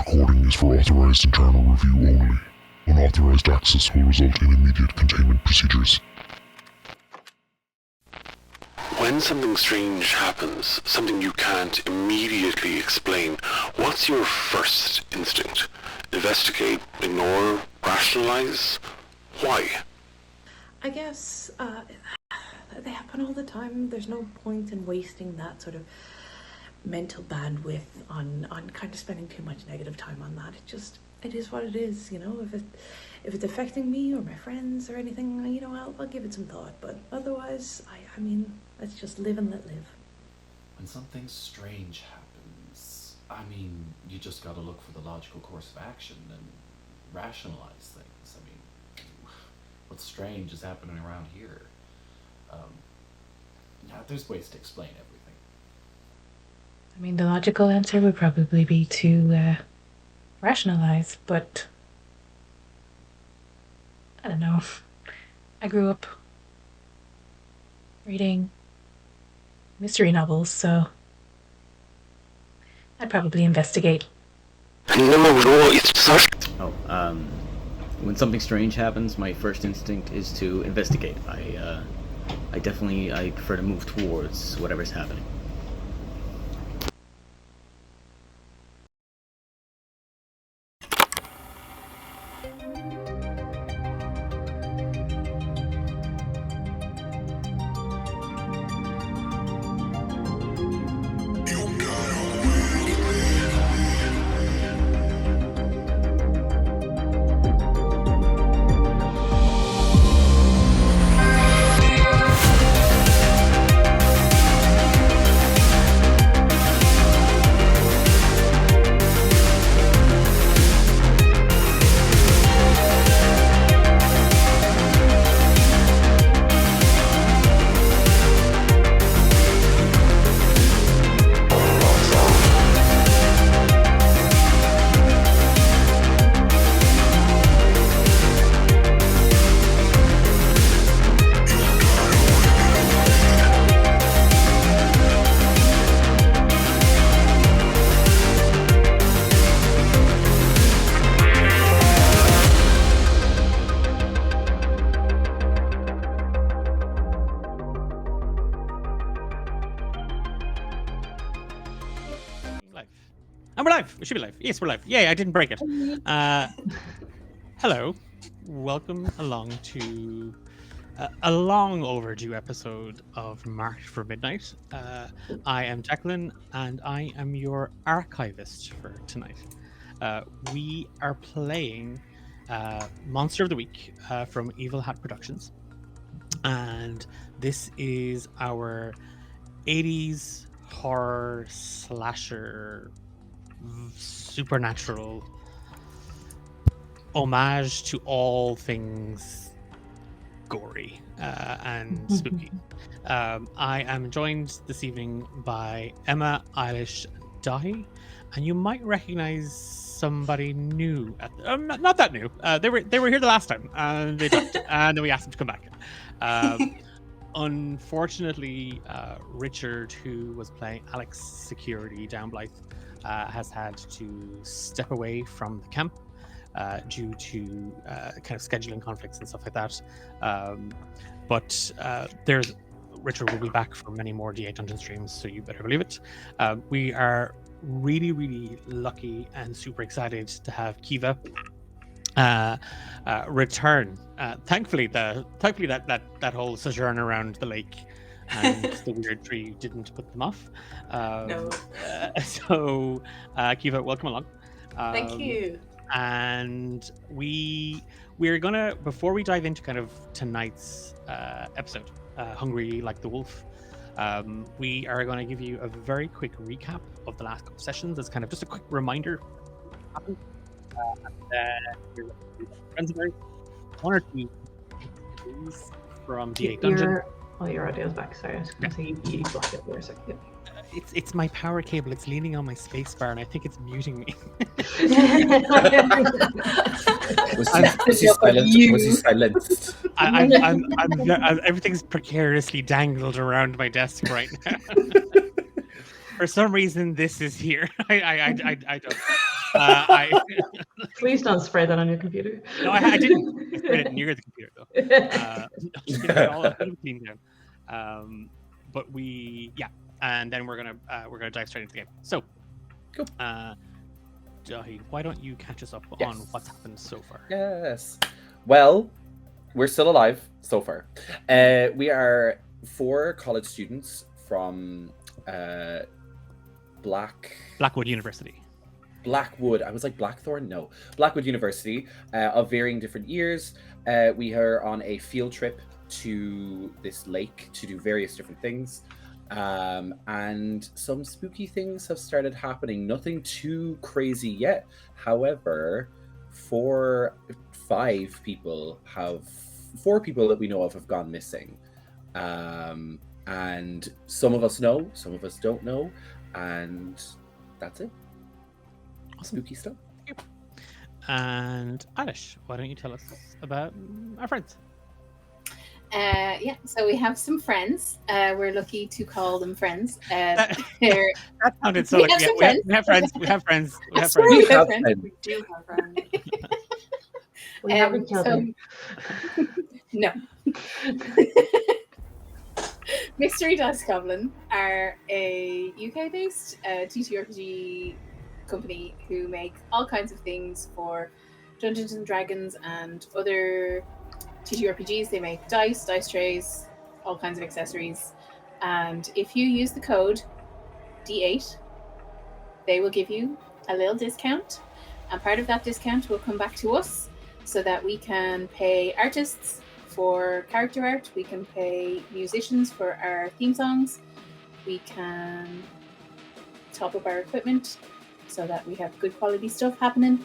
recording is for authorized internal review only. Unauthorized access will result in immediate containment procedures. When something strange happens, something you can't immediately explain, what's your first instinct? Investigate, ignore, rationalize? Why? I guess they happen all the time. There's no point in wasting that sort of mental bandwidth on kind of spending too much negative time on that. It is what it is, you know. If it's affecting me or my friends or anything, you know, I'll give it some thought. But otherwise, I mean, let's just live and let live. When something strange happens, I mean, you just gotta look for the logical course of action and rationalize things. I mean, what's strange is happening around here. Yeah, there's ways to explain everything. I mean, the logical answer would probably be to rationalize, but I don't know. I grew up reading mystery novels, so I'd probably investigate. No, it's such... When something strange happens, my first instinct is to investigate. I prefer to move towards whatever's happening. We should be live. Yes, we're live. Yay, I didn't break it. Hello. Welcome along to a long overdue episode of March for Midnight. I am Declan, and I am your archivist for tonight. We are playing Monster of the Week from Evil Hat Productions. And this is our 80s horror slasher supernatural homage to all things gory and spooky. I am joined this evening by Emma, Eilish, Dahi, and you might recognize somebody new. Not that new. They were here the last time, and they died, and then we asked them to come back. Unfortunately, Richard, who was playing Alex Security down Blythe, has had to step away from the camp due to kind of scheduling conflicts and stuff like that. But Richard will be back for many more D8 Dungeon streams, so you better believe it. We are really, really lucky and super excited to have Kiva return. Thankfully that whole sojourn around the lake and the weird tree didn't put them off. No. So, Kiva, welcome along. Thank you. And we're gonna, before we dive into kind of tonight's episode, Hungry Like the Wolf, we are going to give you a very quick recap of the last couple sessions as kind of just a quick reminder what happened. And friends of ours, one or two things from D8 Dungeon. Your audio's back. Sorry, I was going to say you blocked it for a second. It's my power cable. It's leaning on my space bar, and I think it's muting me. Was he silenced? Everything's precariously dangled around my desk right now. For some reason, this is here. I don't. I Please don't spread that on your computer. no, I didn't. I spread it near the computer though. Just getting it all a little clean down. But and then we're gonna dive straight into the game. So, Cool. Dahi, why don't you catch us up on Yes. what's happened so far? Yes. Well, we're still alive so far. We are 4 college students from Blackwood University. Blackwood. I was like Blackthorn? No. Blackwood University of varying different years. We are on a field trip to this lake to do various different things. And some spooky things have started happening. Nothing too crazy yet. However, 4 people that we know of have gone missing. And some of us know, some of us don't know. And that's it. Spooky stuff. And Alish, why don't you tell us about our friends? So we have some friends. We're lucky to call them friends. That sounded so We like have some we have friends. We have friends. We have Sorry, friends. we have friends. friends. We do have friends. We have each other. No. Mystery Dice Goblin are a UK-based TTRPG company who make all kinds of things for Dungeons and Dragons and other TTRPGs. They make dice trays, all kinds of accessories. And if you use the code D8, they will give you a little discount. And part of that discount will come back to us so that we can pay artists for character art, we can pay musicians for our theme songs, we can top up our equipment so that we have good quality stuff happening.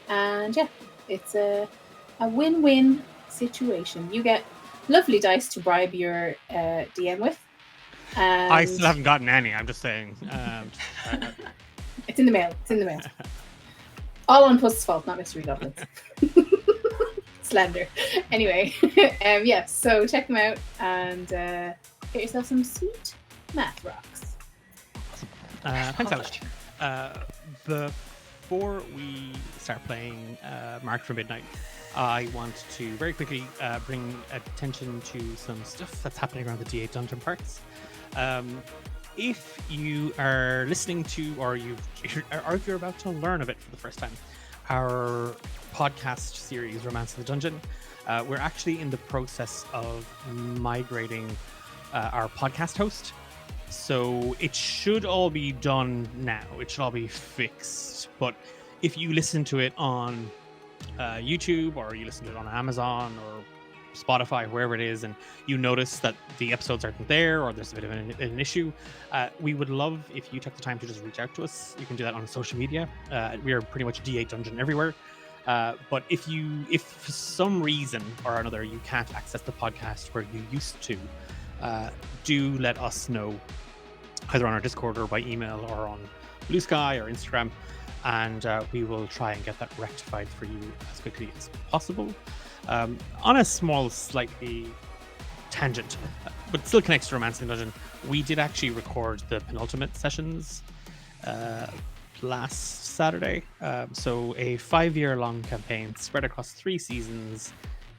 And yeah, it's a win-win situation. You get lovely dice to bribe your DM with. And I still haven't gotten any. I'm just saying. It's in the mail. It's in the mail. All on Puss's fault, not Mystery Goblins. Slander. Anyway, so check them out and get yourself some sweet math rocks. Thanks, Alish. Before we start playing Mark for Midnight, I want to very quickly bring attention to some stuff that's happening around the D8 Dungeon parts. If you are listening to, or if you're about to learn of it for the first time, our podcast series, Romance of the Dungeon, we're actually in the process of migrating our podcast host. So it should all be done now. It should all be fixed. But if you listen to it on YouTube, or you listen to it on Amazon or Spotify, wherever it is, and you notice that the episodes aren't there or there's a bit of an issue, we would love if you took the time to just reach out to us. You can do that on social media. We are pretty much D8 Dungeon everywhere. But if for some reason or another you can't access the podcast where you used to, do let us know, either on our Discord or by email or on Blue Sky or Instagram, and we will try and get that rectified for you as quickly as possible. On a small, slightly tangent, but still connects to Romancing Dungeon, we did actually record the penultimate sessions last Saturday. So a 5-year-long campaign spread across 3 seasons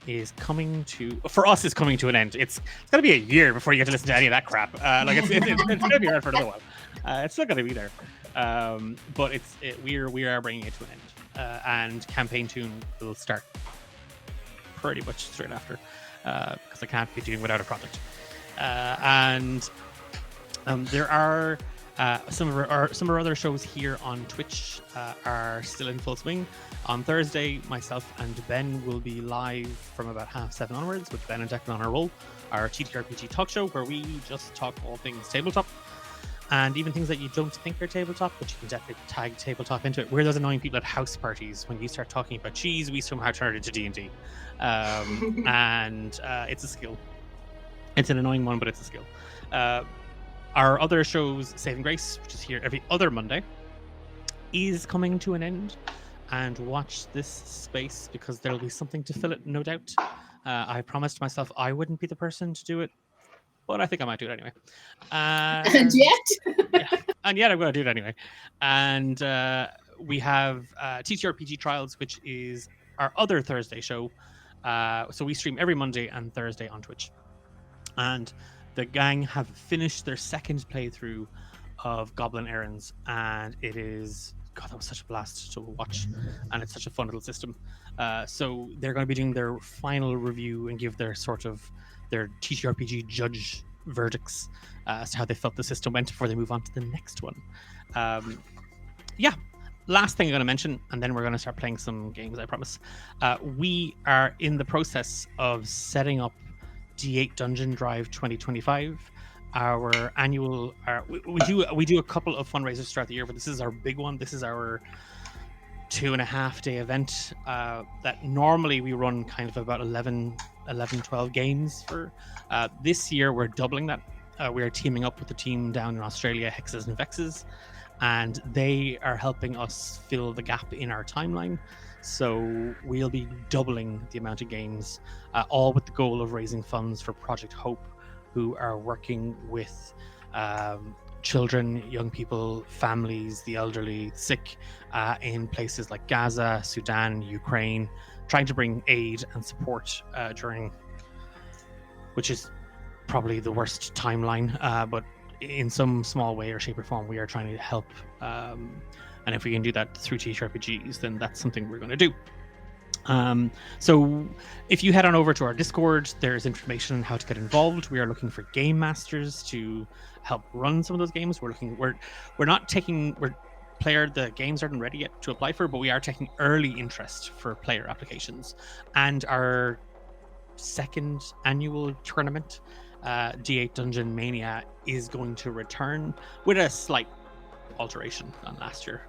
is coming to, for us, is coming to an end. It's going to be a year before you get to listen to any of that crap. It's going to be around for a little while. It's still going to be there. But we are bringing it to an end. And campaign tune will start pretty much straight after, because I can't be doing without a project. There are some of our other shows here on Twitch are still in full swing. On Thursday, myself and Ben will be live from about 7:30 onwards with Ben and Declan on our roll, our TTRPG talk show, where we just talk all things tabletop. And even things that you don't think are tabletop, but you can definitely tag tabletop into it. We're those annoying people at house parties. When you start talking about cheese, we somehow turn it into D&D. And it's a skill. It's an annoying one, but it's a skill. Our other shows, Saving Grace, which is here every other Monday, is coming to an end. And watch this space, because there'll be something to fill it, no doubt. I promised myself I wouldn't be the person to do it, but I think I might do it anyway. And yet? And yet I'm going to do it anyway. And we have TTRPG Trials, which is our other Thursday show. So we stream every Monday and Thursday on Twitch. And the gang have finished their second playthrough of Goblin Errands, and it is, God, that was such a blast to watch, and it's such a fun little system. So they're going to be doing their final review and give their sort of their TTRPG judge verdicts as to how they felt the system went before they move on to the next one. Yeah, last thing I'm going to mention, and then we're going to start playing some games, I promise. We are in the process of setting up D8 Dungeon Drive 2025. Our annual, we do a couple of fundraisers throughout the year, but this is our big one. This is our 2.5-day event that normally we run kind of about 11, 12 games for. This year we're doubling that. We are teaming up with the team down in Australia, Hexes and Vexes, and they are helping us fill the gap in our timeline. So we'll be doubling the amount of games, all with the goal of raising funds for Project Hope, who are working with children, young people, families, the elderly, sick in places like Gaza, Sudan, Ukraine, trying to bring aid and support during, which is probably the worst timeline, but in some small way or shape or form, we are trying to help. And if we can do that through TTRPGs, then that's something we're going to do. So if you head on over to our Discord, there's information on how to get involved. We are looking for game masters to help run some of those games. We're not taking the games aren't ready yet to apply for, but we are taking early interest for player applications. And our second annual tournament, D8 Dungeon Mania, is going to return with a slight alteration on last year.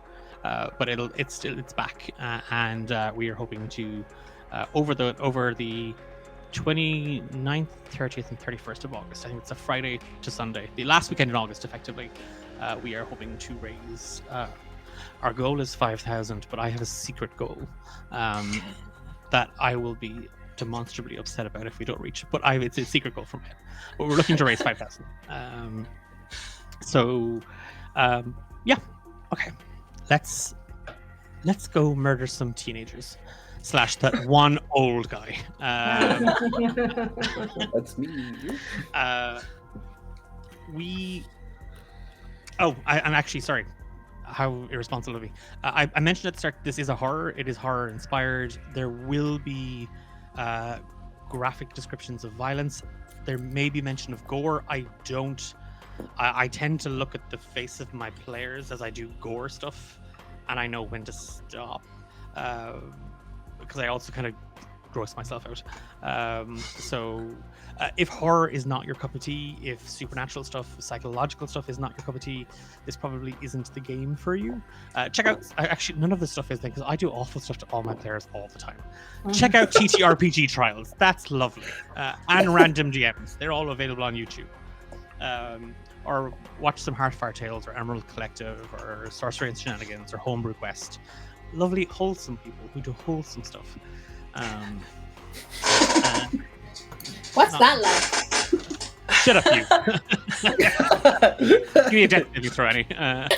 But it's back, and we are hoping to over the 29th, 30th, and 31st of August. I think it's a Friday to Sunday, the last weekend in August, effectively. We are hoping to raise. Our goal is 5,000, but I have a secret goal that I will be demonstrably upset about if we don't reach. But it's a secret goal from him. But we're looking to raise 5,000. Yeah, okay. Let's go murder some teenagers / that one old guy. That's me. I'm actually sorry. How irresponsible of me. I mentioned at the start, this is a horror. It is horror inspired. There will be graphic descriptions of violence. There may be mention of gore. I tend to look at the face of my players as I do gore stuff, and I know when to stop, because I also kind of gross myself out. So if horror is not your cup of tea, if supernatural stuff, psychological stuff is not your cup of tea, this probably isn't the game for you. Check out, actually none of this stuff is, because I do awful stuff to all my players all the time. Check out TTRPG Trials, that's lovely. And Random GMs, they're all available on YouTube. Or watch some Heartfire Tales or Emerald Collective or Sorcery and Shenanigans or Homebrew Quest. Lovely, wholesome people who do wholesome stuff. What's that like? Shut up, you. Give me a death if you throw any. Get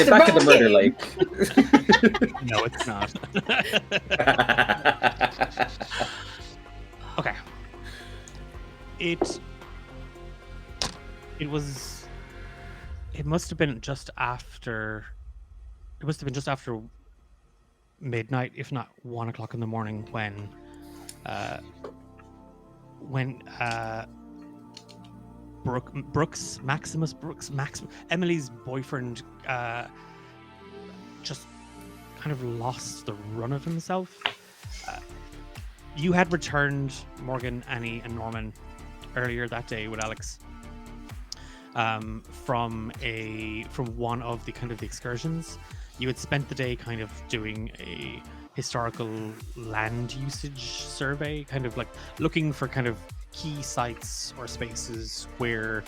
back in the murder lake. No, it's not. Okay. It must have been just after midnight, if not 1 o'clock in the morning, when Maximus Brooks, Emily's boyfriend, just kind of lost the run of himself. You had returned, Morgan, Annie, and Norman, earlier that day with Alex, from one of the kind of the excursions. You had spent the day kind of doing a historical land usage survey, kind of like looking for kind of key sites or spaces where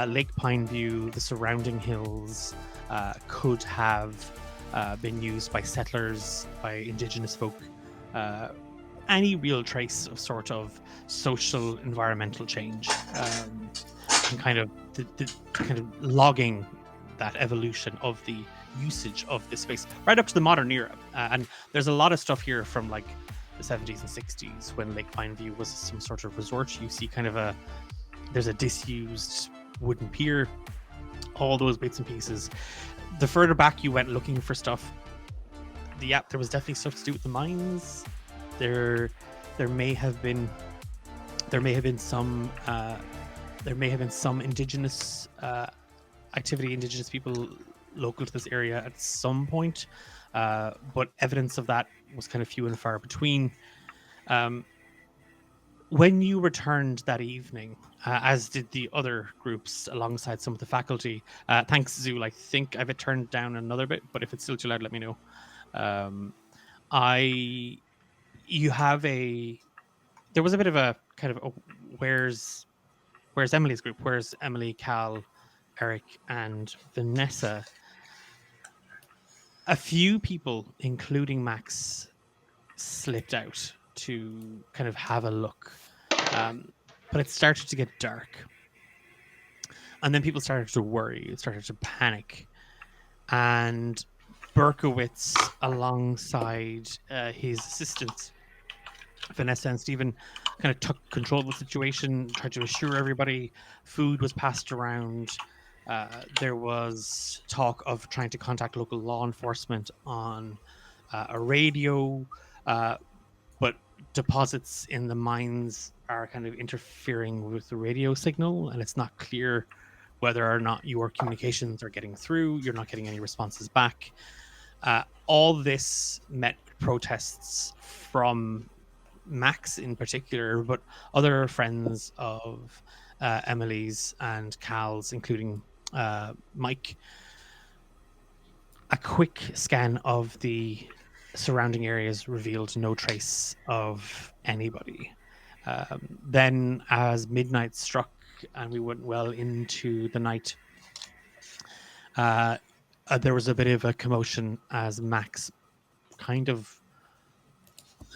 Lake Pineview, the surrounding hills, could have been used by settlers, by indigenous folk. Any real trace of sort of social environmental change, and kind of the kind of logging that evolution of the usage of this space right up to the modern era. And there's a lot of stuff here from like the 70s and 60s when Lake Pineview was some sort of resort. You see kind of there's a disused wooden pier, all those bits and pieces. The further back you went looking for stuff, there was definitely stuff to do with the mines. There may have been some indigenous activity, indigenous people local to this area at some point, but evidence of that was kind of few and far between. When you returned that evening, as did the other groups alongside some of the faculty, thanks Zul, I think I've it turned down another bit, but if it's still too loud, let me know. There was a bit of a kind of where's Emily's group? Where's Emily, Cal, Eric, and Vanessa? A few people, including Max, slipped out to kind of have a look. But it started to get dark. And then people started to worry, started to panic. And Berkowitz, alongside his assistants, Vanessa and Stephen, kind of took control of the situation, tried to assure everybody food was passed around. There was talk of trying to contact local law enforcement on a radio, but deposits in the mines are kind of interfering with the radio signal, and it's not clear whether or not your communications are getting through. You're not getting any responses back. All this met protests from Max in particular, but other friends of Emily's and Cal's, including Mike. A quick scan of the surrounding areas revealed no trace of anybody. Then, as midnight struck and we went well into the night, there was a bit of a commotion as Max kind of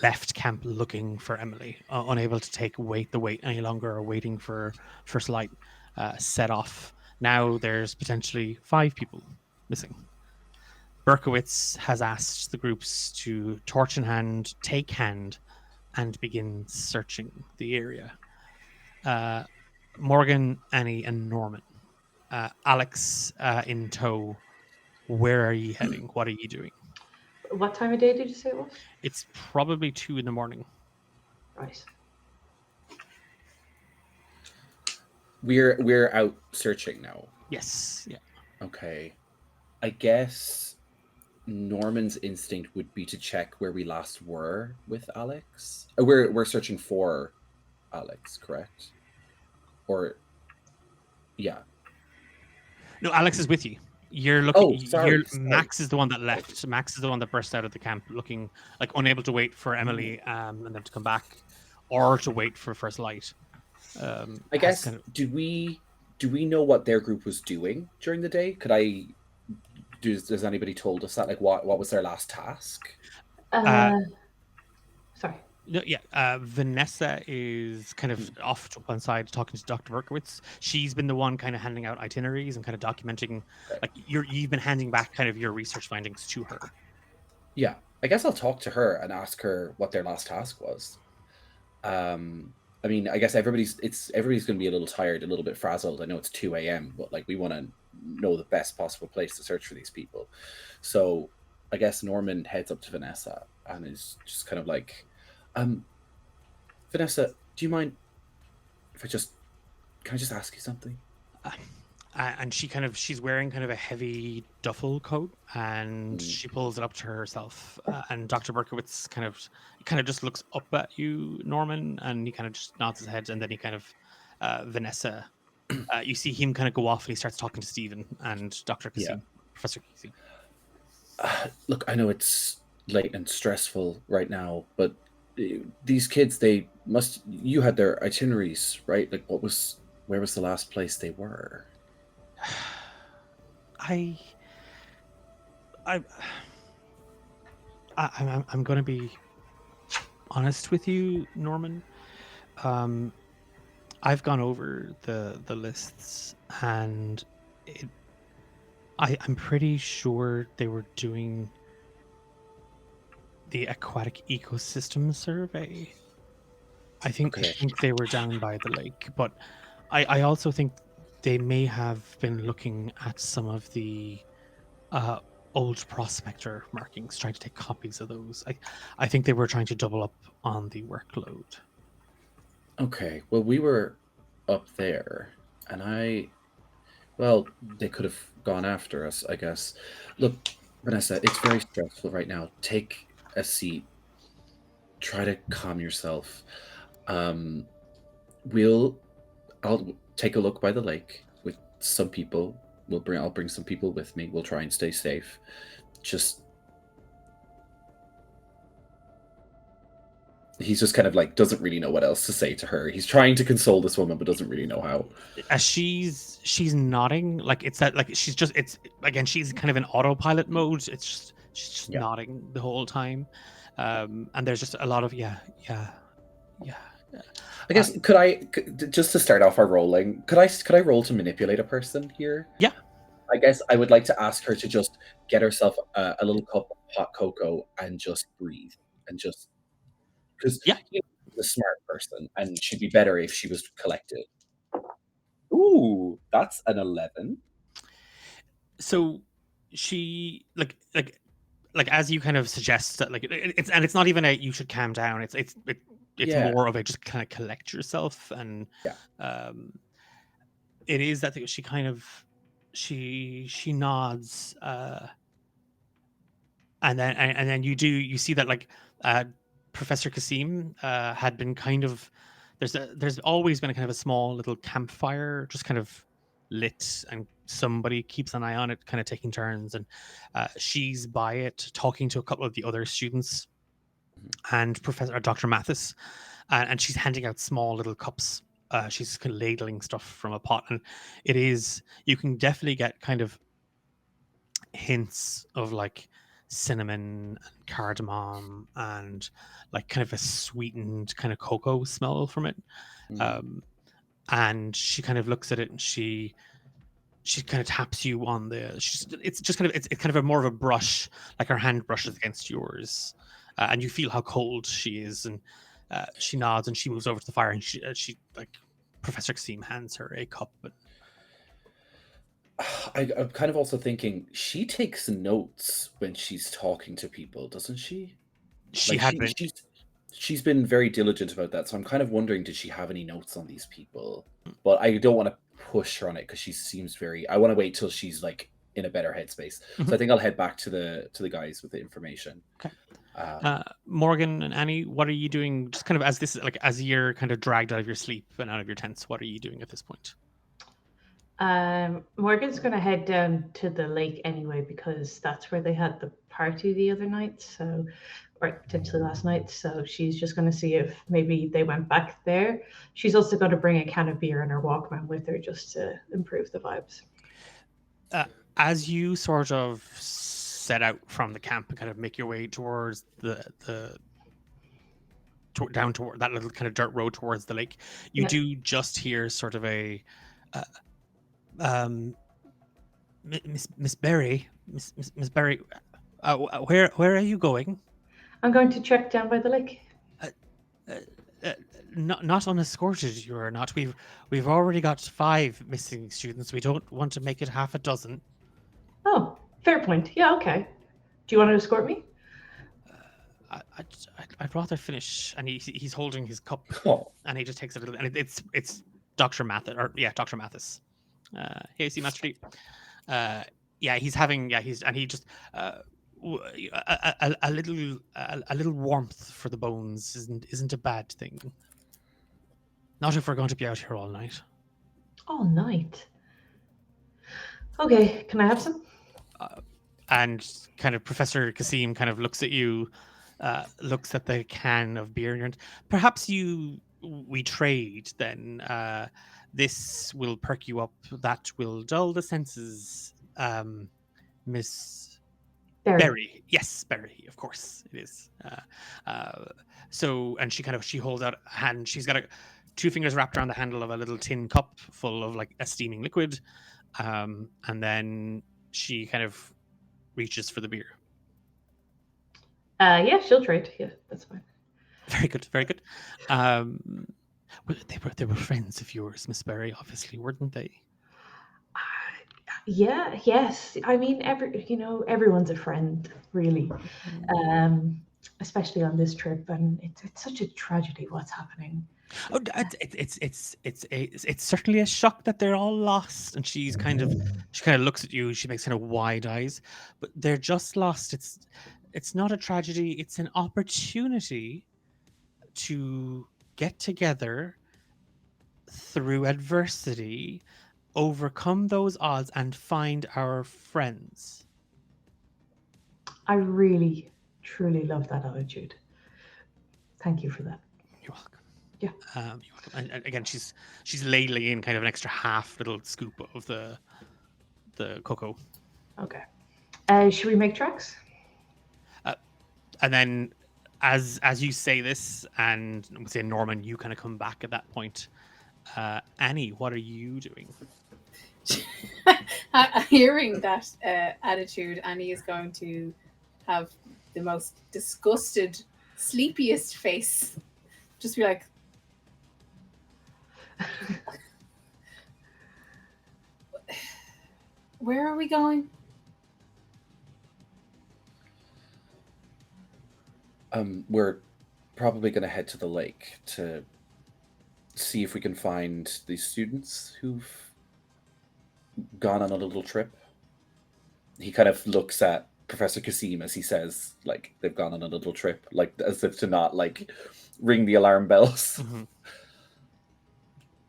left camp looking for Emily, unable to take the weight any longer, or waiting for first light, set off. Now there's potentially 5 people missing. Berkowitz has asked the groups to torch in hand, take hand, and begin searching the area. Morgan, Annie, and Norman. Alex in tow. Where are you heading? What are you doing? What time of day did you say it was? It's probably 2 a.m. Right. We're out searching now. Yes. Yeah. Okay. I guess Norman's instinct would be to check where we last were with Alex. We're searching for Alex, correct? Or yeah. No, Alex is with you. You're looking. Oh, sorry. Max is the one that left. Max is the one that burst out of the camp, looking like unable to wait for Emily and them to come back, or to wait for first light. I guess. Do we know what their group was doing during the day? Does anybody told us that? Like, what was their last task? Sorry. No, yeah. Vanessa is kind of off to one side talking to Dr. Berkowitz. She's been the one kind of handing out itineraries and kind of documenting, like you've been handing back kind of your research findings to her. Yeah, I guess I'll talk to her and ask her what their last task was. I mean, I guess everybody's going to be a little tired, a little bit frazzled. I know it's 2 a.m., but like we want to know the best possible place to search for these people. So I guess Norman heads up to Vanessa and is just kind of like, Vanessa, do you mind if can I just ask you something? And she's wearing kind of a heavy duffel coat, and she pulls it up to herself. And Dr. Berkowitz kind of just looks up at you, Norman, and he kind of just nods his head, and then he kind of Vanessa. You see him kind of go off, and he starts talking to Stephen and Dr. Kassim, Professor Kassim. Look, I know it's late and stressful right now, but these kids, you had their itineraries, right? Like, where was the last place they were? I'm going to be honest with you, Norman. I've gone over the lists, and I'm pretty sure they were doing the aquatic ecosystem survey. I Okay. think they were down by the lake, but I also think they may have been looking at some of the uh, old prospector markings, trying to take copies of those. I think they were trying to double up on the workload. Okay. Well, we were up there, and well, they could have gone after us, I guess. Look, Vanessa, it's very stressful right now. Take a seat. Try to calm yourself. Um, I'll take a look by the lake with some people. I'll bring some people with me. We'll try and stay safe. Just he's just kind of like doesn't really know what else to say to her. He's trying to console this woman, but doesn't really know how. As she's nodding, like it's that like she's just it's again she's kind of in autopilot mode. It's just she's just Yeah. nodding the whole time, and there's just a lot of yeah. I guess just to start off our rolling, could I roll to manipulate a person here? Yeah. I guess I would like to ask her to just get herself a little cup of hot cocoa and just breathe and just because Yeah. she's a smart person and she'd be better if she was collected. Ooh, that's an 11. So she like as you kind of suggest that like it's not even a you should calm down. It's Yeah. more of a just kind of collect yourself and Yeah. it is that she kind of she nods and then you see that like Professor Kasim had been kind of there's always been a kind of a small little campfire just kind of lit and somebody keeps an eye on it kind of taking turns and she's by it talking to a couple of the other students and Dr. Mathis and she's handing out small little cups. She's kind of ladling stuff from a pot and it is you can definitely get kind of hints of like cinnamon and cardamom and like kind of a sweetened kind of cocoa smell from it. And she kind of looks at it and she kind of taps you on it's just kind of it's kind of a more of a brush, like her hand brushes against yours and you feel how cold she is and she nods and she moves over to the fire and she like Professor Kasim hands her a cup and I'm kind of also thinking she takes notes when she's talking to people, doesn't she? She's been very diligent about that, so I'm kind of wondering, did she have any notes on these people? But I don't want to push her on it because she seems very. I want to wait till she's like in a better headspace. So I think I'll head back to the guys with the information. Okay. Morgan and Annie, what are you doing? Just kind of as you're kind of dragged out of your sleep and out of your tents, what are you doing at this point? Morgan's going to head down to the lake anyway because that's where they had the party the other night, or potentially last night. So she's just going to see if maybe they went back there. She's also going to bring a can of beer and her Walkman with her just to improve the vibes. As you sort of set out from the camp and kind of make your way towards down toward that little kind of dirt road towards the lake, you do just hear sort of a Miss Berry, Miss Berry, where are you going? I'm going to trek down by the lake. Not unescorted, you are not. We've already got 5 missing students. We don't want to make it half a dozen. Oh, fair point. Yeah, okay. Do you want to escort me? I'd rather finish. And he's holding his cup, and he just takes a little. And it's Dr. Mathis, Dr. Mathis. Here, see, Master D. He's having. He just. A little warmth for the bones isn't a bad thing. Not if we're going to be out here all night. All night. Okay, can I have some? And kind of Professor Kasim kind of looks at you, looks at the can of beer, and perhaps we trade then. This will perk you up. That will dull the senses, Miss Berry. Yes, Berry. Of course it is. And she holds out a hand. She's got 2 fingers wrapped around the handle of a little tin cup full of like a steaming liquid, and then she kind of reaches for the beer. Yeah, she'll trade. Yeah, that's fine. Very good, very good. Well, they were friends of yours, Miss Berry, obviously, weren't they? Yeah, yes. I mean, everyone's a friend, really. Especially on this trip, and it's such a tragedy what's happening. Oh, it's certainly a shock that they're all lost. And she kind of looks at you. She makes kind of wide eyes, but they're just lost. It's not a tragedy. It's an opportunity to get together through adversity, overcome those odds, and find our friends. I really, truly love that attitude. Thank you for that. You're welcome. Yeah. You're welcome. And again, she's ladling in kind of an extra half little scoop of the cocoa. Okay. Should we make tracks? And then, as you say this, and I'm say Norman, you kind of come back at that point. Annie, what are you doing? Hearing that attitude, Annie is going to have the most disgusted, sleepiest face. Just be like, where are we going? We're probably going to head to the lake to see if we can find the students who've gone on a little trip. He kind of looks at Professor Kasim as he says, like, they've gone on a little trip, like, as if to not, like, ring the alarm bells. Mm-hmm.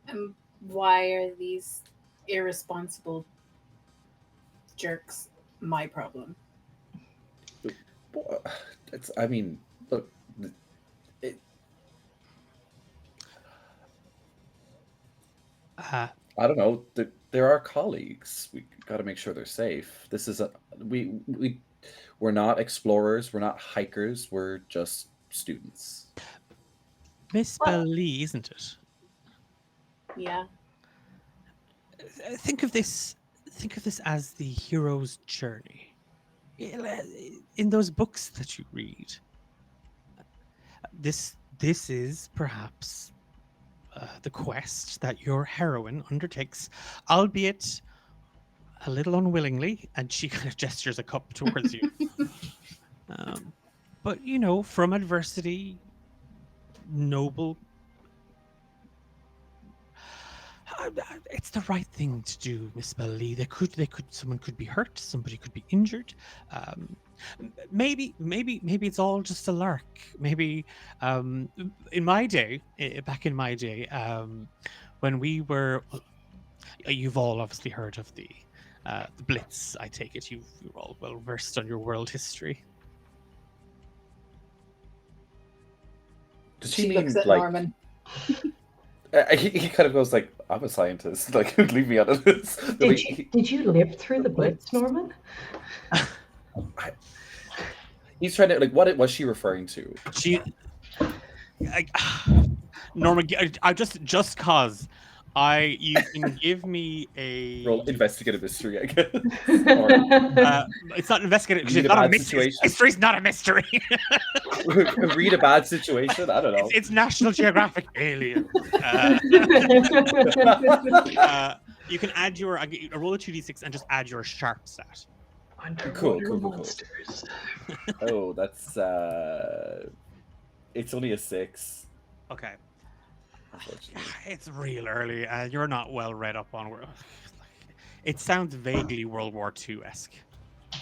And why are these irresponsible jerks my problem? I mean, look, I don't know. They're our colleagues. We got to make sure they're safe. This is we're not explorers. We're not hikers. We're just students. Miss Belly, isn't it? Yeah. Think of this as the hero's journey. In those books that you read, this is perhaps the quest that your heroine undertakes, albeit a little unwillingly, and she kind of gestures a cup towards you. But from adversity, noble. It's the right thing to do, Miss Belly. Someone could be hurt, somebody could be injured. Maybe it's all just a lark. Maybe in my day, back in my day, when we were, you've all obviously heard of the Blitz. I take it you're all well versed on your world history. Does She she mean looks at like? Norman. He kind of goes like, "I'm a scientist. Like, leave me out of this." Did you live through the Blitz, Norman? He's trying to like. What was she referring to? Norman, I just cause you can give me a roll investigative mystery, I guess. It's not investigative because Read it's a not a bad mystery. situation. History's not a mystery. Read a bad situation. I don't know. It's National Geographic Alien. You can add your roll a 2d6 and just add your sharp stat. Cool. Oh, that's it's only a 6. Okay. It's real early. You're not well read up on world. It sounds vaguely World War II-esque.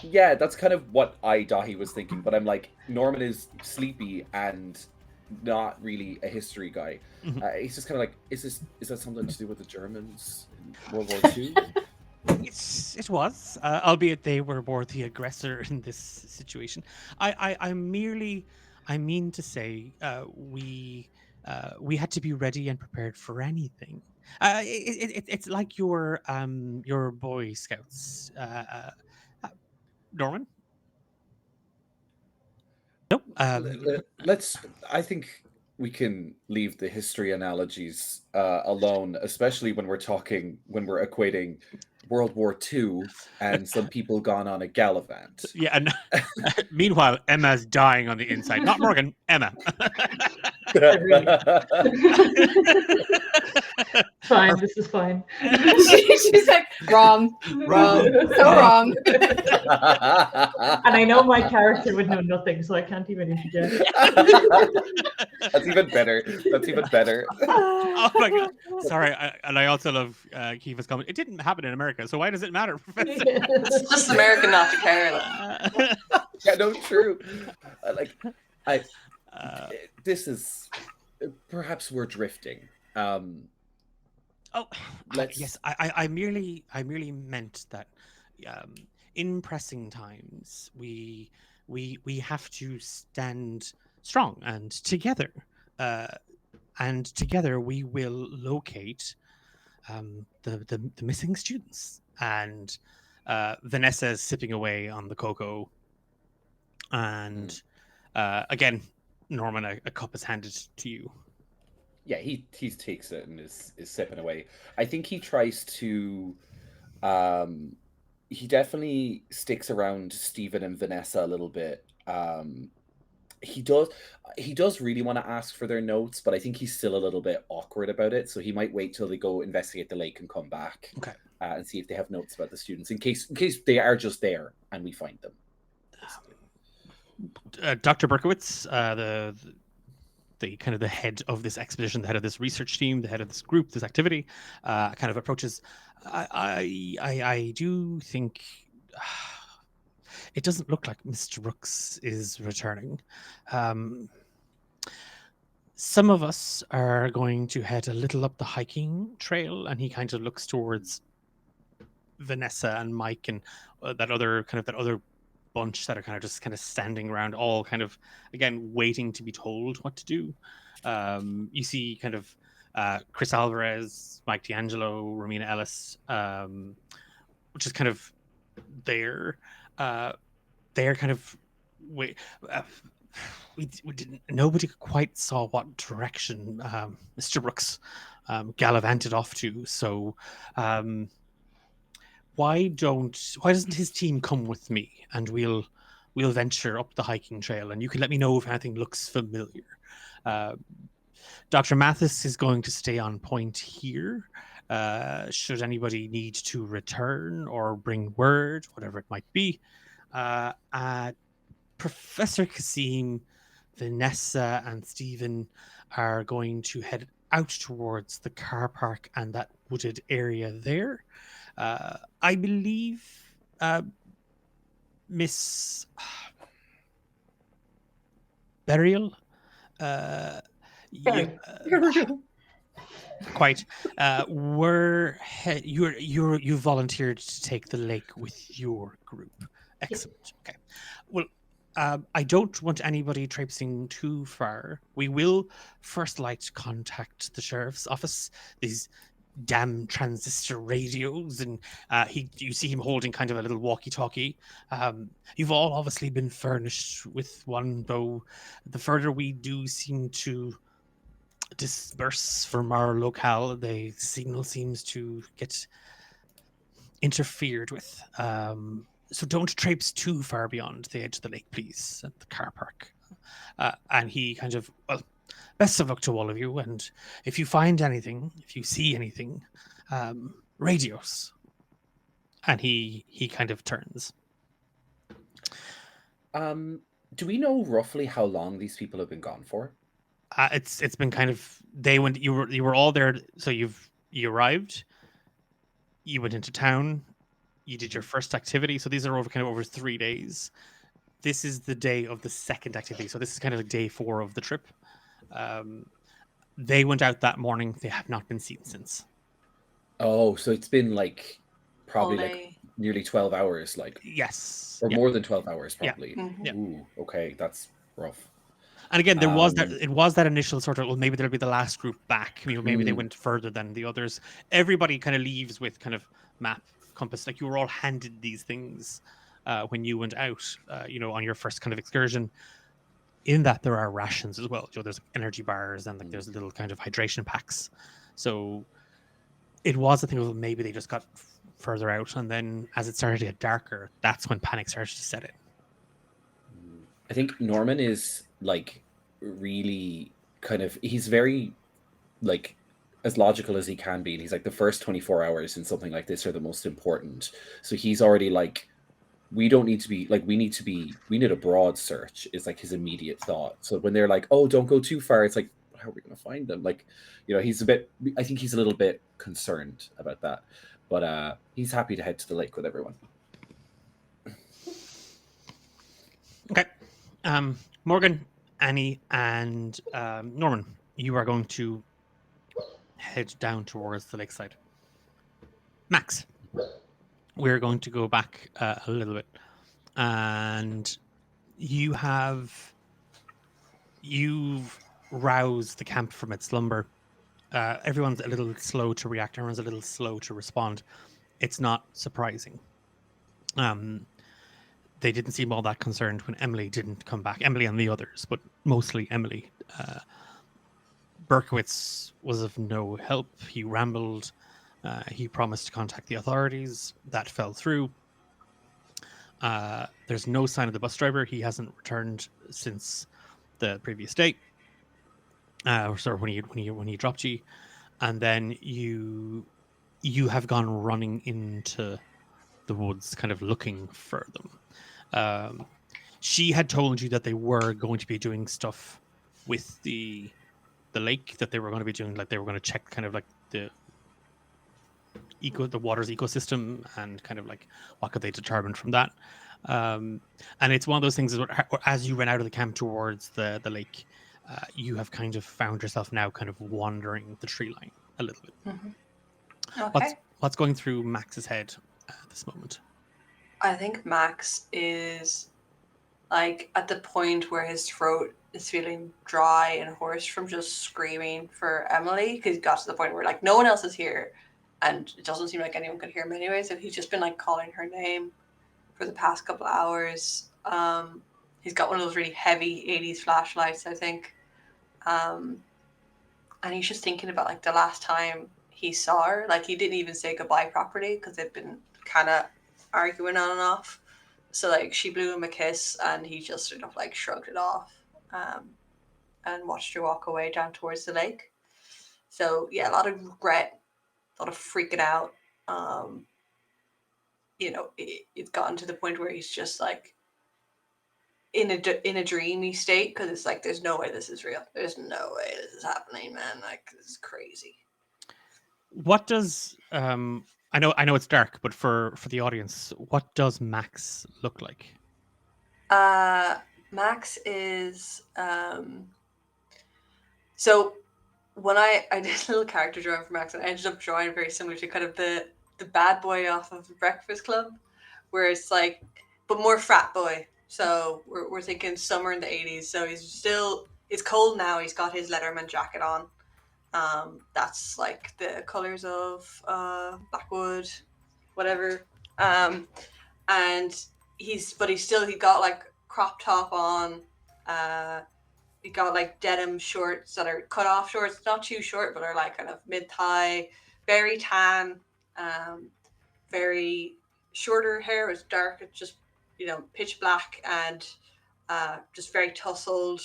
Yeah, that's kind of what Dahi was thinking, but I'm like, Norman is sleepy and not really a history guy. Mm-hmm. He's just kind of like, is that something to do with the Germans in World War II? It was, albeit they were more the aggressor in this situation. I mean to say, we had to be ready and prepared for anything. It's like your Boy Scouts. Norman? Nope. I think we can leave the history analogies alone, especially when we're equating World War II and some people gone on a gallivant. Yeah, and meanwhile, Emma's dying on the inside. Not Morgan, Emma. Fine, this is fine. She's like, wrong, so wrong. And I know my character would know nothing, so I can't even interject. That's even better. That's even better. Oh my god! Sorry, and I also love Kiva's comment. It didn't happen in America, so why does it matter, Professor? It's just American not to care. Yeah, no, true. This is perhaps we're drifting. Yes, I merely meant that in pressing times we have to stand strong and together we will locate the missing students. And Vanessa is sipping away on the cocoa, and again, Norman, a cup is handed to you. Yeah, he takes it and is sipping away. I think he tries to he definitely sticks around Stephen and Vanessa a little bit. He does really want to ask for their notes, but I think he's still a little bit awkward about it, so he might wait till they go investigate the lake and come back. Okay. And see if they have notes about the students in case they are just there and we find them. Dr. Berkowitz, the kind of the head of this expedition, the head of this research team, the head of this group, this activity, kind of approaches. I do think it doesn't look like Mr. Rooks is returning. Some of us are going to head a little up the hiking trail, and he kind of looks towards Vanessa and Mike and that other bunch that are kind of standing around, all kind of again waiting to be told what to do. You see kind of Chris Alvarez, Mike D'Angelo, Romina Ellis, which is kind of they're kind of we didn't, nobody quite saw what direction Mr. Brooks gallivanted off to, so why doesn't his team come with me, and we'll venture up the hiking trail, and you can let me know if anything looks familiar. Dr. Mathis is going to stay on point here. Should anybody need to return or bring word, whatever it might be. Professor Kasim, Vanessa, and Stephen are going to head out towards the car park and that wooded area there. I believe Miss Burial. Quite. You volunteered to take the lake with your group. Excellent. Okay. Well, I don't want anybody traipsing too far. We will first like to contact the sheriff's office. These damn transistor radios, and you see him holding kind of a little walkie-talkie. You've all obviously been furnished with one, though the further we do seem to disperse from our locale, the signal seems to get interfered with. So don't traipse too far beyond the edge of the lake, please, at the car park. And he kind of, well, best of luck to all of you, and if you find anything, if you see anything, radios. And he kind of turns. Do we know roughly how long these people have been gone for? It's been kind of, you were all there, so you arrived, you went into town, you did your first activity, so these are over 3 days. This is the day of the second activity, so this is kind of like day 4 of the trip. They went out that morning. They have not been seen since. Oh, so it's been like probably like nearly 12 hours, like. Yes. Or more than 12 hours, probably. Yeah. Mm-hmm. Yeah. Ooh, okay, that's rough. And again, there was that initial sort of, well, maybe there'll be the last group back. Maybe they went further than the others. Everybody kind of leaves with kind of map, compass. Like you were all handed these things when you went out, on your first kind of excursion. In that there are rations as well. There's energy bars and there's little kind of hydration packs. So it was a thing of maybe they just got further out, and then as it started to get darker, that's when panic started to set in. I think Norman is like really kind of, he's very like as logical as he can be. And he's like, the first 24 hours in something like this are the most important. So he's already like, we don't need to be like, we need a broad search is like his immediate thought. So when they're like, oh, don't go too far, it's like, how are we going to find them? Like, you know, I think he's a little bit concerned about that, but he's happy to head to the lake with everyone. Okay. Morgan, Annie, and Norman, you are going to head down towards the lakeside. Max, we're going to go back a little bit. And you've roused the camp from its slumber. Everyone's a little slow to react. Everyone's a little slow to respond. It's not surprising. They didn't seem all that concerned when Emily didn't come back. Emily and the others, but mostly Emily. Berkowitz was of no help. He rambled. He promised to contact the authorities. That fell through. There's no sign of the bus driver. He hasn't returned since the previous day. Or when he dropped you, and then you have gone running into the woods, kind of looking for them. She had told you that they were going to be doing stuff with the lake, that they were going to be doing, like they were going to check kind of like the water's ecosystem and kind of like what could they determine from that. And it's one of those things as you ran out of the camp towards the lake, you have kind of found yourself now kind of wandering the tree line a little bit. Mm-hmm. Okay. What's going through Max's head at this moment? I think Max is like at the point where his throat is feeling dry and hoarse from just screaming for Emily, because he got to the point where like no one else is here and it doesn't seem like anyone could hear him anyway, so he's just been like calling her name for the past couple of hours. He's got one of those really heavy 80s flashlights, I think, and he's just thinking about like the last time he saw her. Like he didn't even say goodbye properly because they've been kind of arguing on and off. So like she blew him a kiss and he just sort of like shrugged it off, and watched her walk away down towards the lake. So yeah, a lot of regret, a lot of freaking out. You know, it's gotten to the point where he's just like in a dreamy state, because it's like there's no way this is real. There's no way this is happening, man. Like this is crazy. What does I know it's dark, but for the audience, what does Max look like? Max is so when I did a little character drawing for Max, and I ended up drawing very similar to kind of the bad boy off of the Breakfast Club, where it's like, but more frat boy. So we're thinking summer in the 80s. So it's cold now. He's got his Letterman jacket on. That's like the colors of Blackwood, whatever. And he got like crop top on. He got like denim shorts that are cut off shorts, not too short, but are like kind of mid thigh, very tan, very shorter hair. It's dark. It's just, pitch black, and just very tousled.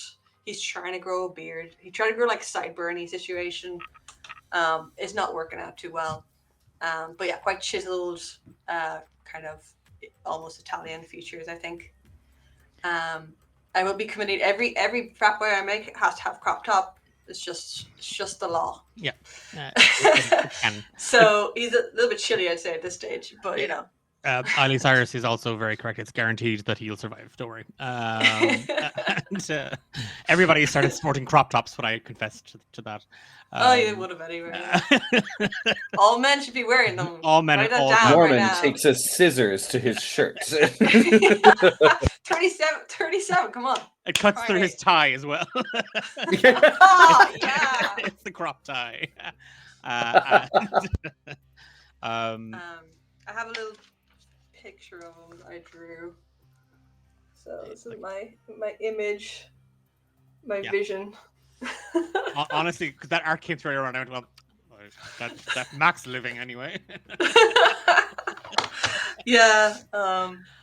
He's trying to grow a beard. He tried to grow like a sideburny situation. It's not working out too well. But yeah, quite chiseled, kind of almost Italian features, I think. I will be committed. Every frat boy I make has to have crop top. It's just the law. Yeah. So he's a little bit chilly, I'd say, at this stage. But Eiley Cyrus is also very correct. It's guaranteed that he'll survive. Don't worry. And everybody started sporting crop tops when I confessed to that. You would have anyway. All men should be wearing them. All men. Norman takes a scissors to his shirt. 37. Come on. It cuts through his tie as well. Oh yeah. It's the crop tie. I have a little picture of him that I drew. So this is my image, my vision. Honestly, because that art came through around, I went, well, that Max living anyway. Yeah,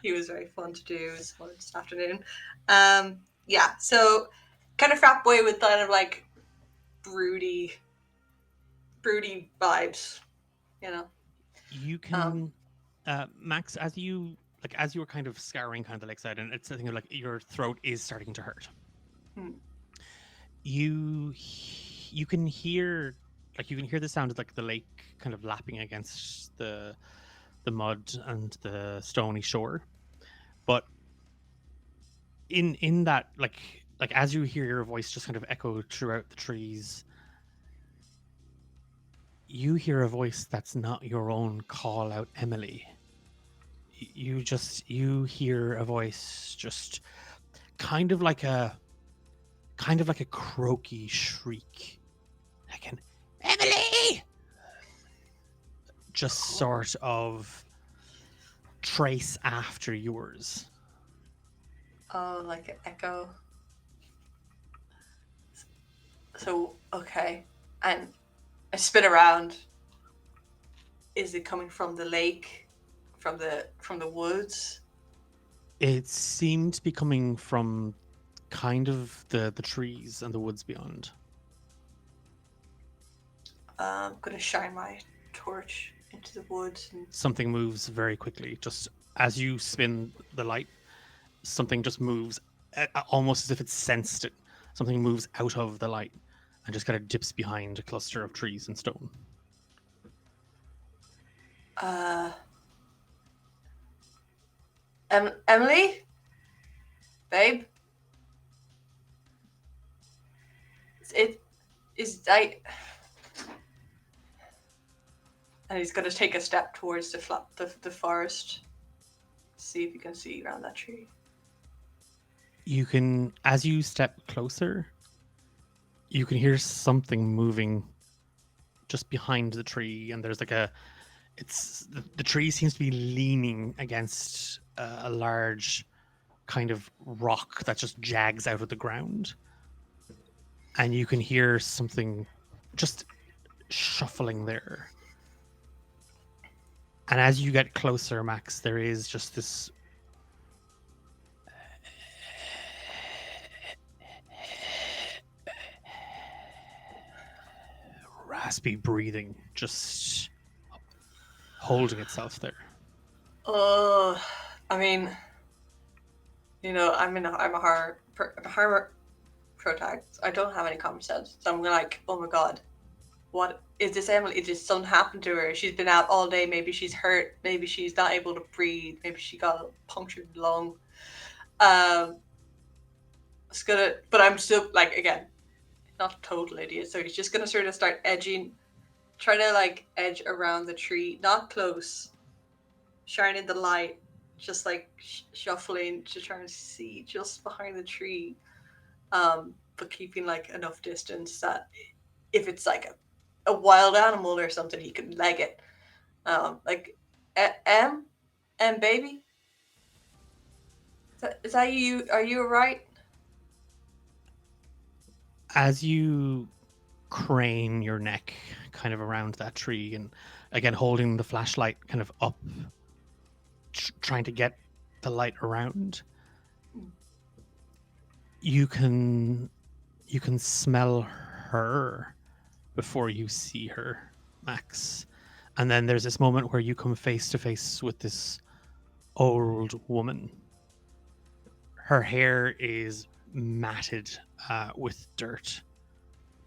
he was very fun to do this afternoon. Yeah, so kind of frat boy with kind of like broody vibes, you know. You can, Max, as you were kind of scouring kind of the lakeside, and it's I think like your throat is starting to hurt. Hmm. You can hear the sound of like the lake kind of lapping against the mud and the stony shore, but in that like as you hear your voice just kind of echo throughout the trees, you hear a voice that's not your own call out Emily. You hear a voice just kind of like a croaky shriek, like an Emily, just sort of trace after yours. Oh, like an echo. So okay, and I spin around. Is it coming from the lake, from the woods? It seemed to be coming from kind of the trees and the woods beyond. I'm gonna shine my torch into the woods. And... Something moves very quickly. Just as you spin the light, something just moves, almost as if it sensed it. Something moves out of the light and just kind of dips behind a cluster of trees and stone. Emily? Babe? And he's gonna take a step towards the forest. See if you can see around that tree. You can, as you step closer, you can hear something moving just behind the tree, and there's like the tree seems to be leaning against a large kind of rock that just jags out of the ground, and you can hear something just shuffling there. And as you get closer, Max, there is just this raspy breathing just holding itself there. I mean, you know, I'm a horror protagonist. I don't have any common sense, so I'm like, oh my god, what is this Emily? Did something happen to her? She's been out all day. Maybe she's hurt. Maybe she's not able to breathe. Maybe she got a punctured lung. It's gonna, but I'm still like, again, not a total idiot. So he's just gonna sort of start try to like edge around the tree, not close, shining the light, just like shuffling to try and see just behind the tree, but keeping like enough distance that if it's like a wild animal or something, he can leg it. Like, baby, is that you? Are you alright? As you crane your neck kind of around that tree, and again holding the flashlight kind of up, trying to get the light around, you can smell her before you see her, Max. And then there's this moment where you come face to face with this old woman. Her hair is matted with dirt,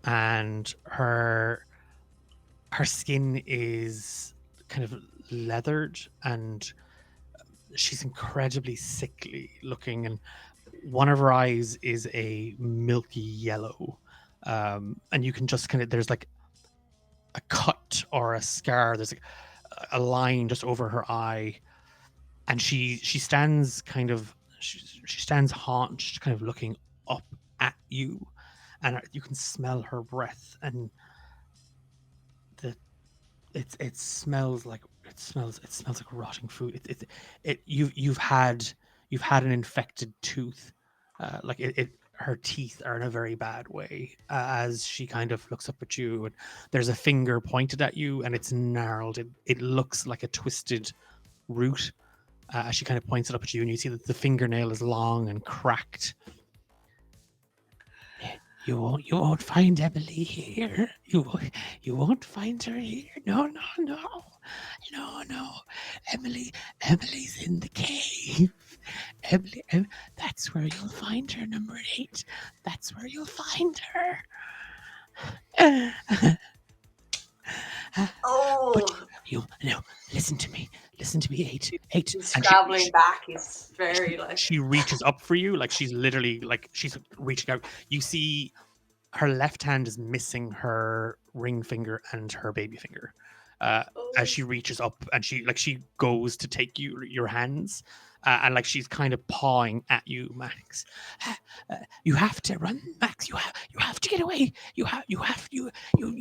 and her skin is kind of leathered, and she's incredibly sickly looking, and one of her eyes is a milky yellow, and you can just kind of, there's like a cut or a scar, there's like a line just over her eye, and she stands kind of, she stands haunched, kind of looking up at you, and you can smell her breath, and it smells like rotting food. You've had an infected tooth, her teeth are in a very bad way, as she kind of looks up at you, and there's a finger pointed at you, and it's gnarled. It looks like a twisted root, as she kind of points it up at you, and you see that the fingernail is long and cracked. You won't find Emily here. You won't find her here. No. Emily's in the cave. Emily, that's where you'll find her. Number 8. That's where you'll find her. Oh, But listen to me. Listen to me, 8. he's And scrabbling back. He's very like. she reaches up for you, like she's literally like she's reaching out. You see her left hand is missing her ring finger and her baby finger. As she reaches up and she goes to take your hands, and like she's kind of pawing at you, Max. You have to run, Max. You have to get away. You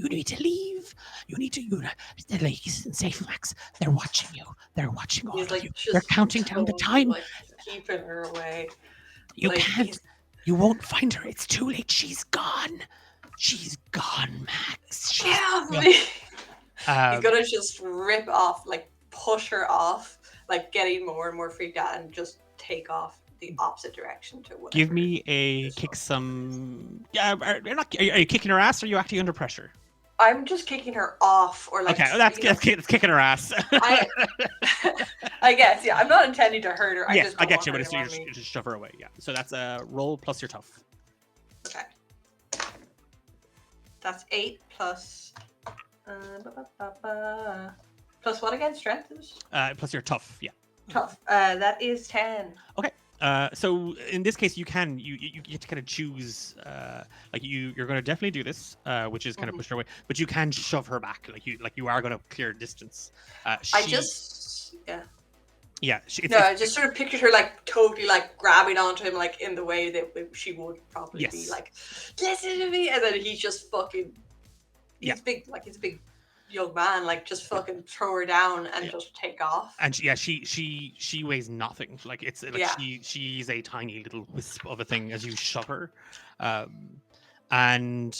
need to leave. The lake isn't safe, Max. They're watching you. They're watching all He's of like you. just They're counting down the time. like keeping her away. You like, can't. he's- You won't find her. It's too late. She's gone. She's gone, Max. She's Yeah, gone. he's Um, gonna just rip off, like push her off, like getting more and more freaked out, and just take off the opposite direction to whatever. Give me a is kick up. some. Yeah, are you kicking her ass? Or are you acting under pressure? I'm just kicking her off, or like. Okay, that's you know, that's kicking her ass. I guess, yeah. I'm not intending to hurt her. I Yeah, just I don't get want you, her but it's to you want me. just shove her away. Yeah, so that's a roll plus your tough. Okay. That's 8 plus. Plus what again? Strength is Plus your tough. Yeah. tough. That is 10. So in this case, you get to kind of choose. Like you're going to definitely do this, which is kind of push her away, but you can shove her back. Like you are going to clear distance. I just. Yeah. Yeah. I just sort of pictured her like totally like grabbing onto him like in the way that she would probably be Yes. like, listen to me, and then he's just fucking. He's Yeah. big, like he's a big young man, like just fucking throw her down and Yeah. just take off. And she weighs nothing. Like it's like Yeah. she's a tiny little wisp of a thing as you shove her, and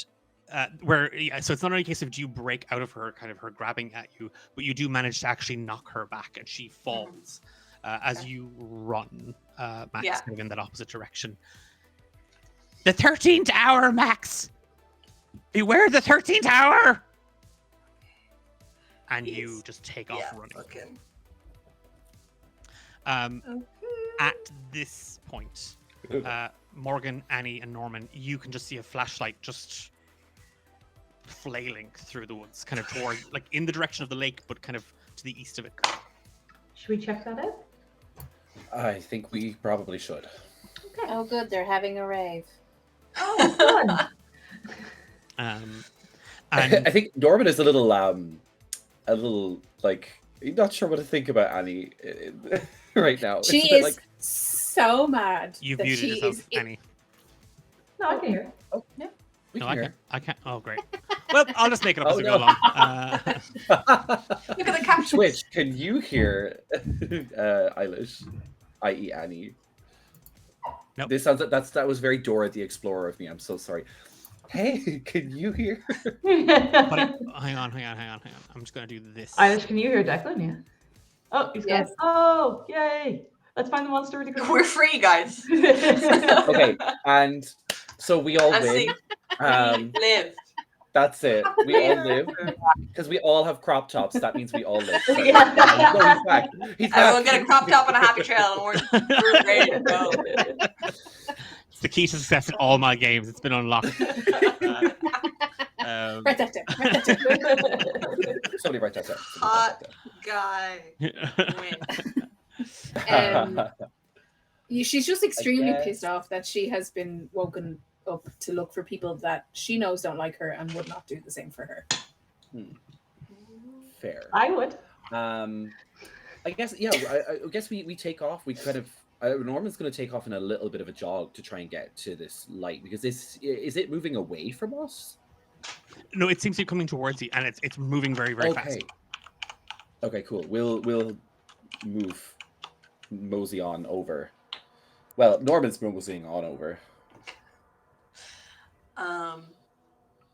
so it's not only a case of do you break out of her kind of her grabbing at you, but you do manage to actually knock her back and she falls as you run, Max, Yeah. kind of in that opposite direction. The 13th hour, Max. Beware the 13th hour. And you He's- just take off Yeah, running. fucking. At this point, Morgan, Annie, and Norman, you can just see a flashlight just flailing through the woods, kind of toward, like in the direction of the lake, but kind of to the east of it. Should we check that out? I think we probably should. Oh, good. They're having a rave. Oh, fun. And I think Norman is a little like not sure what to think about Annie right now. She It's a bit is so mad. you've that muted she yourself, is Annie. No, I can hear. we No, can I hear. can't. I can't. Oh, great. Well, I'll just make it up Oh, as we no. go along. Look at the captions. Twitch, can you hear Eilish, i.e. Annie? Nope. This sounds that was very Dora the Explorer of me. I'm so sorry. Hey, can you hear? But hang on. I'm just gonna do this. Irish, can you hear Declan? Yeah. Oh, he's Yes. gone. Oh, yay! Let's find the monster really quick. We're free, guys. Okay, and so we all And win. see, live. That's it. We all live because we all have crop tops. That means we all live. So- Yeah. No, he's back. He's Everyone back. get a crop top and a happy trail, and we're ready to go. It's the key to success in all my games. It's been unlocked. Write that down. Write that down. Somebody write that down. Hot guy. Win. She's just extremely guess. pissed off that she has been woken up to look for people that she knows don't like her and would not do the same for her. Fair. I would. I guess I guess we take off. We kind of Norman's going to take off in a little bit of a jog to try and get to this light because is it moving away from us? No, it seems to be coming towards you, and it's moving very, very fast. Okay, cool. We'll move mosey on over. Well, Norman's moseying on over.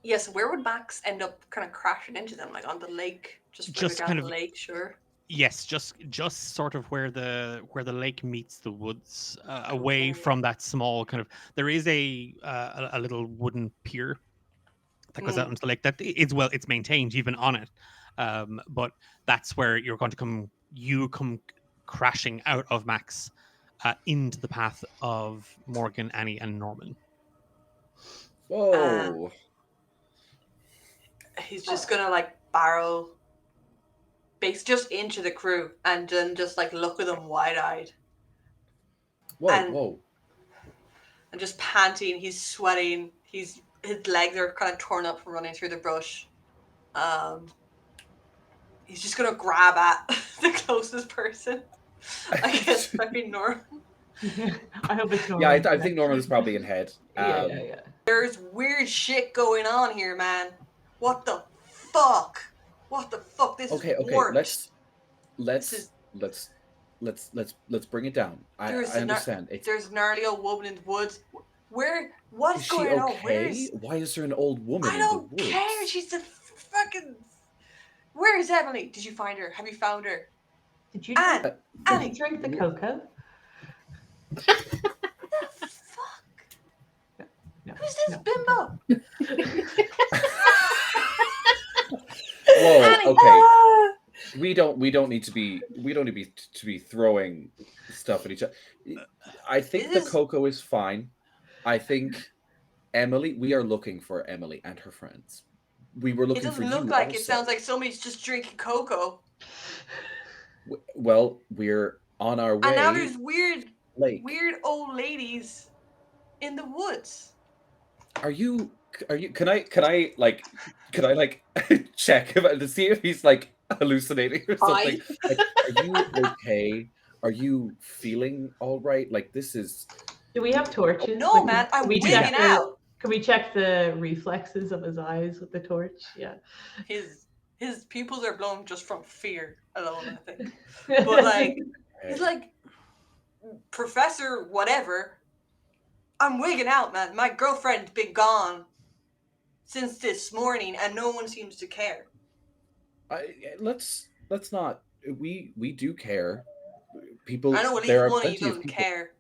Yes, where would Max end up kind of crashing into them? Like on the lake? Just further Just down kind the of- lake, sure. Yes, just sort of where the lake meets the woods, away from that small kind of. There is a little wooden pier that goes out into the lake. That is it's maintained even on it, but that's where you're going to come. You come crashing out of Max, into the path of Morgan, Annie, and Norman. Whoa. He's just gonna like barrel base just into the crew and then just like look at them wide-eyed. Whoa. And just panting, he's sweating, his legs are kind of torn up from running through the brush. He's just gonna grab at the closest person. I guess fucking Norman. I hope it's Norman. Yeah, I think Norman is probably in head. Yeah. There's weird shit going on here, man. What the fuck? This Okay. is warped. Let's bring it down. I understand. There's an early old woman in the woods. What's Is going she on? okay? Why is there an old woman I in the don't woods? care. She's the fucking. Where is Emily? Did you find her? Have you found her? Did you Annie, drink the cocoa? the fuck? No. Who's this bimbo? Whoa. Annie, Okay. We don't need to be throwing stuff at each other. I think the cocoa is fine. I think Emily. We are looking for Emily and her friends. We were looking for you. It doesn't look like also. it. Sounds like somebody's just drinking cocoa. Well, we're on our way. And now there's weird Lake. old ladies in the woods. Are you? Can I check him to see if he's like hallucinating or something? Like, are you okay? Are you feeling all right? Like this is. Do we have torches? No, man, I'm wigging out. Can we check the reflexes of his eyes with the torch? Yeah. His pupils are blown just from fear alone, I think. But like, he's like, Professor whatever. I'm wigging out, man. My girlfriend's been gone since this morning, and no one seems to care. Let's not. We do care. People. I know at there least are one of you plenty of doesn't people. care.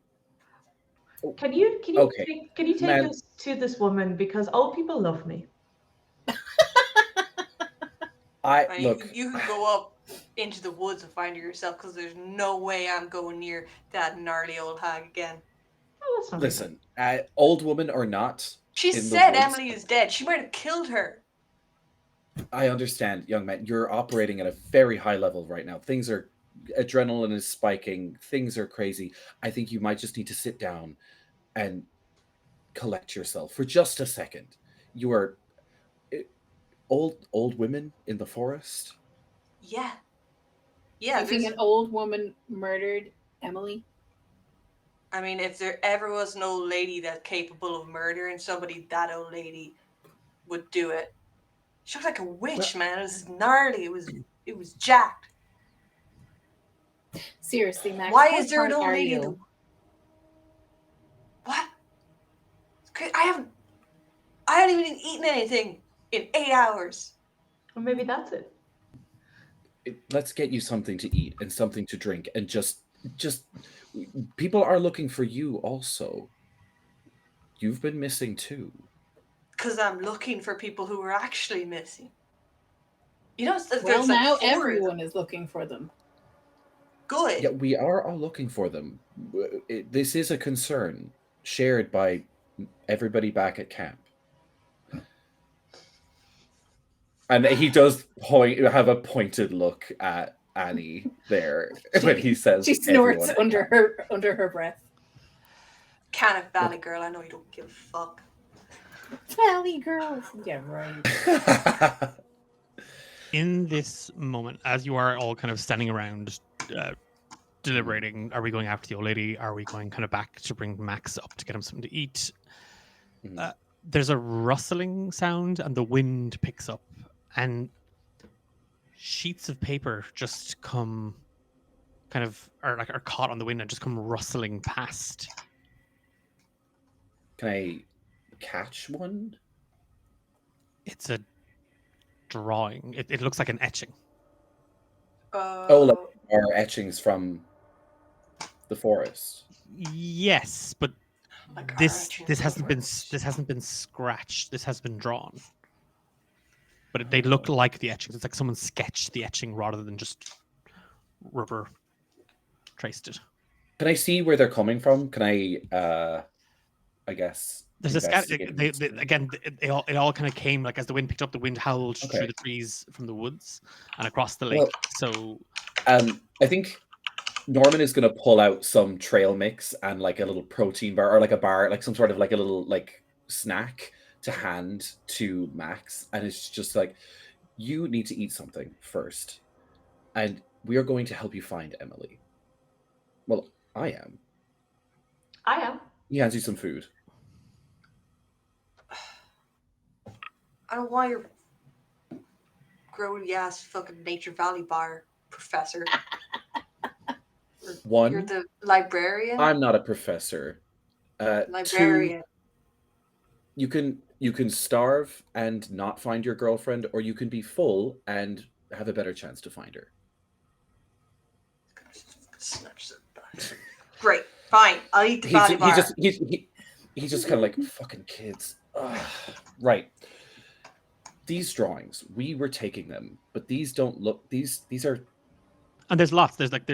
Can you Okay. can you take us to this woman, because old people love me. Look. You can go up into the woods and find her yourself, because there's no way I'm going near that gnarly old hag again. Oh, that's not Listen, old woman or not. She in the said woods, Emily is dead. She might have killed her. I understand, young man. You're operating at a very high level right now. Adrenaline is spiking. Things are crazy. I think you might just need to sit down and collect yourself for just a second. You are old women in the forest. Yeah. You think an old woman murdered Emily? I mean, if there ever was an old lady that's capable of murdering somebody, that old lady would do it. She looked like a witch, man. It was gnarly. It was jacked. Seriously, Max. Why how is there an drunk old are lady? you? What? I haven't even eaten anything in 8 hours. Or maybe that's it. Let's get you something to eat and something to drink, and just people are looking for you also. You've been missing too. Because I'm looking for people who are actually missing. You know, Well, now everyone is looking for them. Good. Yeah, we are all looking for them. This is a concern shared by everybody back at camp. And he does have a pointed look at Annie there when he says She snorts everyone. under her breath. Cannock Valley girl, I know you don't give a fuck. Valley girls. Yeah, right. In this moment, as you are all kind of standing around, deliberating, are we going after the old lady? Are we going kind of back to bring Max up to get him something to eat? There's a rustling sound, and the wind picks up, and sheets of paper just come, are caught on the wind and just come rustling past. Can I catch one? It's a drawing. It looks like an etching. Oh, like our etchings from the forest. Yes, but Like our this etchings hasn't been forest. this hasn't been scratched. This has been drawn. But they look like the etchings. It's like someone sketched the etching rather than just rubber traced it. Can I see where they're coming from? Can I guess There's a investigate again. It all kind of came like as the wind picked up. The wind howled Okay. through the trees from the woods and across the lake. Well, So I think Norman is going to pull out some trail mix and like a little protein bar or like a bar, like some sort of like a little like snack to hand to Max. And it's just like, you need to eat something first. And we are going to help you find Emily. Well, I am. I am. He hands you some food. I don't want your grody ass fucking Nature Valley bar, Professor. One, You're the librarian. I'm not a professor. Librarian. Two, you can starve and not find your girlfriend, or you can be full and have a better chance to find her. Snatch that. Great, fine. I'll eat the valley bar. He's just kind of like fucking kids. Ugh. Right. These drawings, we were taking them, but these don't look. These are. and there's lots. There's like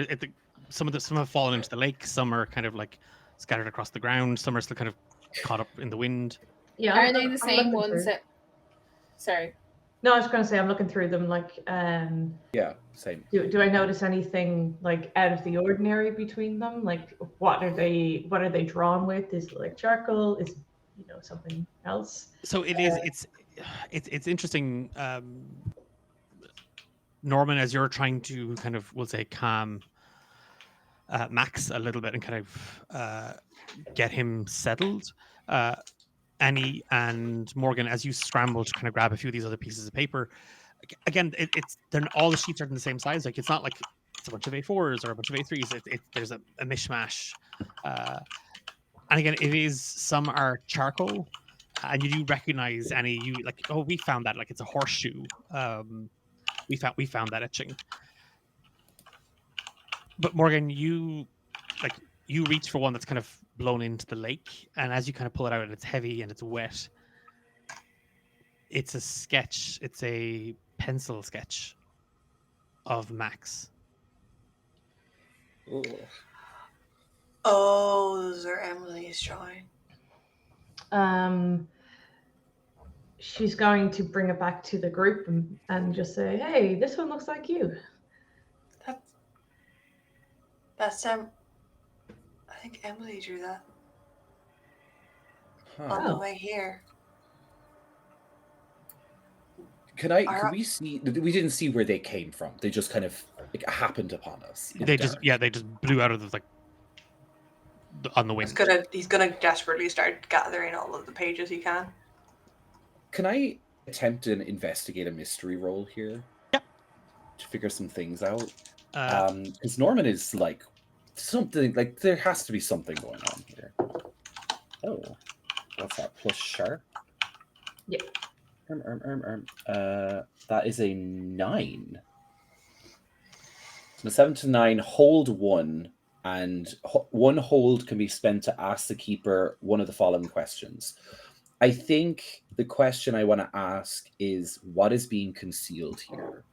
some have fallen into the lake. Some are kind of like scattered across the ground. Some are still kind of caught up in the wind. Yeah. Are they the I'm same looking ones through. that? Sorry. No, I was going to say I'm looking through them. Like, Yeah, same. do I notice anything like out of the ordinary between them? Like, what are they drawn with? Is it like charcoal? Is it, something else? So it is. It's interesting, Norman, as you're trying to kind of, we'll say, calm Max a little bit and kind of get him settled. Annie and Morgan, as you scramble to kind of grab a few of these other pieces of paper, again, all the sheets are in the same size. Like it's not like it's a bunch of A4s or a bunch of A3s. There's a mishmash, and again, some are charcoal, and you do recognize Annie. You like, oh, we found that. Like it's a horseshoe. We found that etching. But Morgan, you reach for one that's kind of blown into the lake, and as you kind of pull it out, and it's heavy and it's wet. It's a sketch. It's a pencil sketch of Max. Ugh. Oh, those are Emily's drawing. She's going to bring it back to the group and just say, "Hey, this one looks like you." That's I think Emily drew that on the way here. Can we see? We didn't see where they came from. They just kind of happened upon us. They just blew out of the on the wind. He's gonna desperately start gathering all of the pages he can. Can I attempt and investigate a mystery roll here? Yeah. To figure some things out. Because Norman is like something like there has to be something going on here. Oh, what's that? Plus sharp. Yeah. That is a 9. So 7 to 9. Hold 1, and one hold can be spent to ask the keeper one of the following questions. I think the question I want to ask is, what is being concealed here?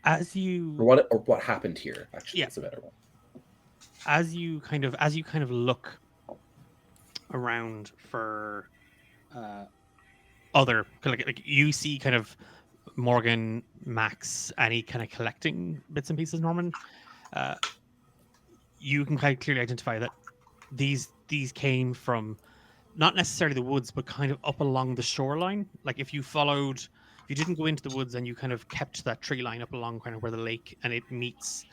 Or what happened here? Actually, that's a better one. As you kind of look around for other like you see kind of Morgan, Max, Annie kind of collecting bits and pieces. Norman, you can kind of clearly identify that these came from not necessarily the woods, but kind of up along the shoreline. Like if you didn't go into the woods and you kind of kept that tree line up along kind of where the lake and it meets,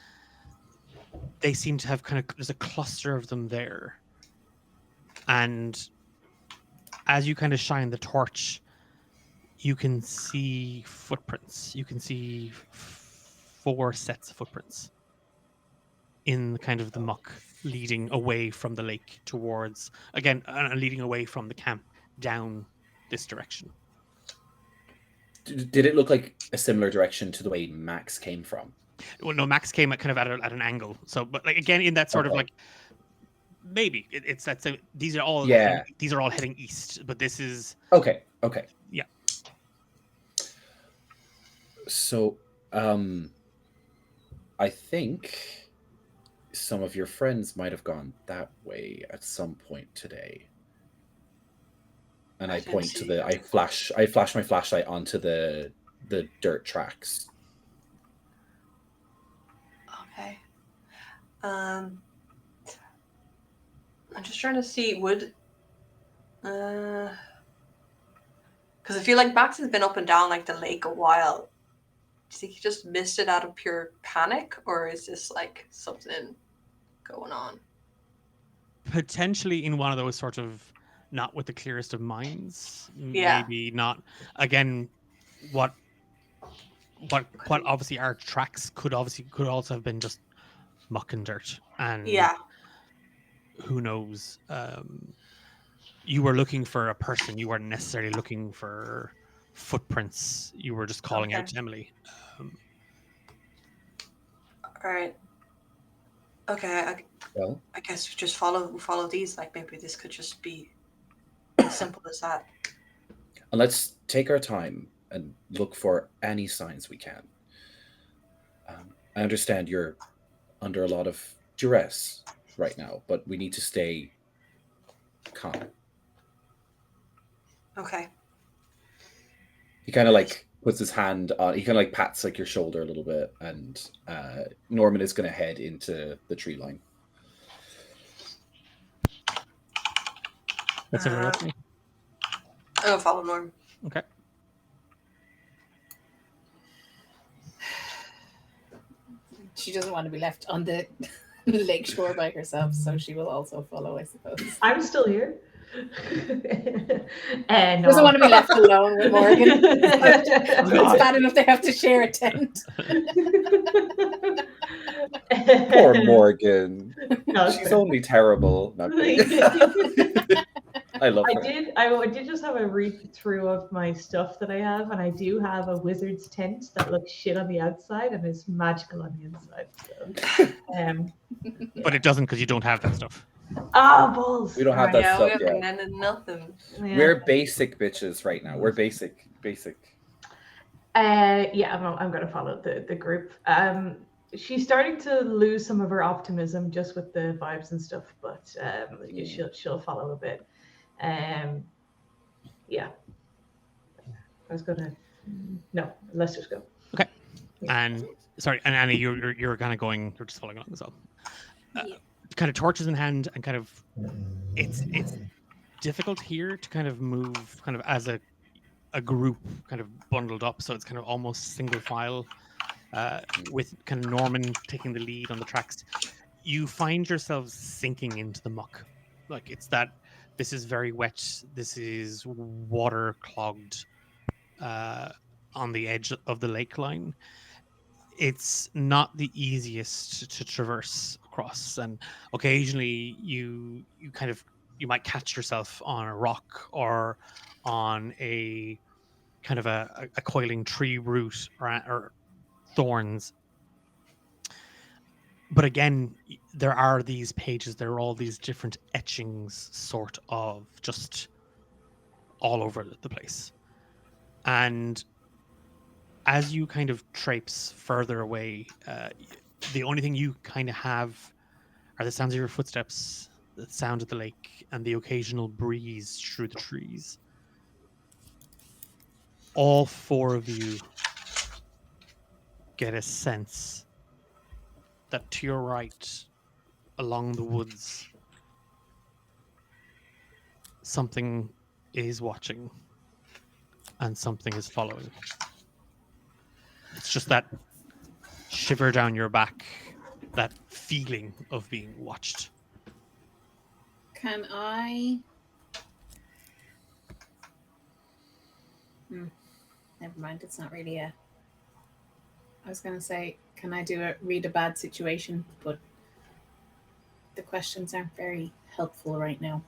they seem to have there's a cluster of them there. And as you kind of shine the torch, you can see footprints. You can see 4 sets of footprints in kind of the muck, leading away from the lake towards, again, leading away from the camp down this direction. Did it look like a similar direction to the way Max came from? Well, no, Max came at kind of at an angle. So, but like again, in that sort of Okay. like maybe it's that's these are all Yeah. these are all heading east, but this is Okay. yeah. So, I think some of your friends might have gone that way at some point today. And I didn't point to see the I flash my flashlight onto the dirt tracks. Okay. I'm just trying to see would because I feel like Max has been up and down like the lake a while. Do you think he just missed it out of pure panic, or is this like something going on? Potentially in one of those sort of not with the clearest of minds. Yeah. Maybe not. Again, what obviously are tracks could also have been just muck and dirt, and Yeah. who knows. You were looking for a person. You weren't necessarily looking for footprints. You were just calling out Okay. to Emily. All right. Okay. Well, I guess we just follow these. Like maybe this could just be as simple as that. and let's take our time and look for any signs we can. I understand you're under a lot of duress right now, but we need to stay calm. Okay. He kind of like puts his hand on. He kind of like pats like your shoulder a little bit, and Norman is going to head into the tree line. That's everyone else. I'm gonna follow Norm. Okay. She doesn't want to be left on the lake shore by herself, so she will also follow, I suppose. I'm still here. Doesn't want to be left alone with Morgan. It's bad enough they have to share a tent. Poor Morgan. No, it's She's fair. only terrible. No, I'm kidding. I love her. I did just have a read through of my stuff that I have, and I do have a wizard's tent that looks shit on the outside and is magical on the inside. So, But it doesn't because you don't have that stuff. balls. We don't have that Yeah, stuff we have yet. none and nothing. Yeah. We're basic bitches right now. We're basic. Yeah, I'm going to follow the group. She's starting to lose some of her optimism just with the vibes and stuff, but she'll follow a bit. Yeah. I was gonna. No, let's just go. Okay. And sorry, and Annie, you're kind of going. You're just following along as well. Kind of torches in hand, and kind of it's difficult here to kind of move, kind of as a group, kind of bundled up. So it's kind of almost single file, with kind of Norman taking the lead on the tracks. You find yourselves sinking into the muck, like it's that. This is very wet. This is water clogged on the edge of the lake line. It's not the easiest to traverse across, and occasionally you might catch yourself on a rock or on a kind of a coiling tree root or thorns. But again, there are these pages, there are all these different etchings sort of just all over the place. And as you kind of traipse further away, the only thing you kind of have are the sounds of your footsteps, the sound of the lake, and the occasional breeze through the trees. All four of you get a sense that to your right, along the woods, something is watching and something is following. It's just that shiver down your back, that feeling of being watched. Can I? Never mind. It's not really a. I was going to say, can I read a bad situation? But the questions aren't very helpful right now.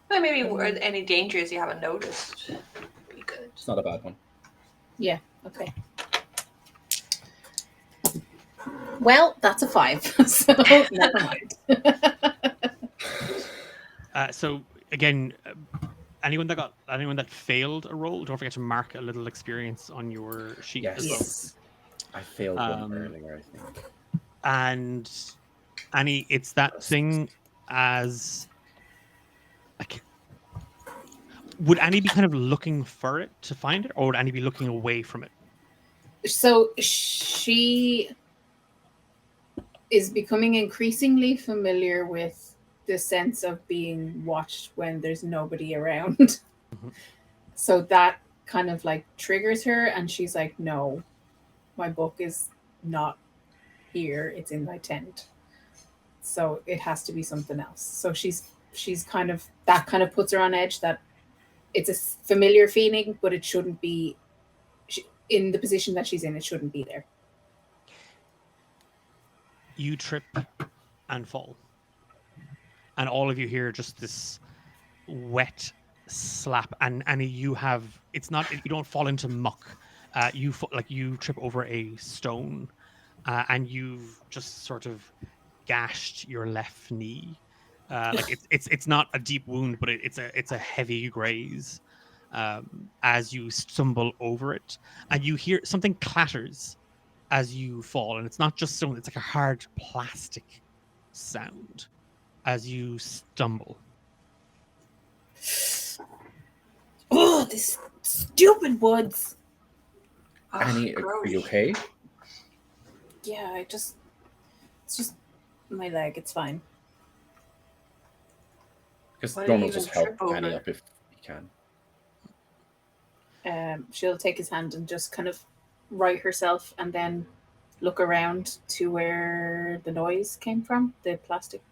Well, maybe any dangers you haven't noticed. Be good. It's not a bad one. Yeah. Okay. Well, that's a 5. So never mind. So again, anyone that failed a roll, don't forget to mark a little experience on your sheet as well. Yes. I failed one earlier, I think. And Annie, it's that thing as like, would Annie be kind of looking for it to find it, or would Annie be looking away from it? So she is becoming increasingly familiar with the sense of being watched when there's nobody around. Mhm. So that kind of like triggers her, and she's like, no, my book is not here, it's in my tent. So it has to be something else. So she's kind of, that kind of puts her on edge, that it's a familiar feeling, but it shouldn't be in the position that she's in, it shouldn't be there. You trip and fall, and all of you hear just this wet slap, and you have, it's not, you don't fall into muck, you trip over a stone, and you've just sort of gashed your left knee. Like it's not a deep wound, but it's a heavy graze as you stumble over it, and you hear something clatters as you fall, and it's not just stone, it's like a hard plastic sound as you stumble. Oh, this stupid woods. Annie, are you okay? Yeah, it's just my leg. It's fine. Because Why Norm don't will you just even help trip Annie over? up if he can. She'll take his hand and just kind of right herself, and then look around to where the noise came from, the plastic.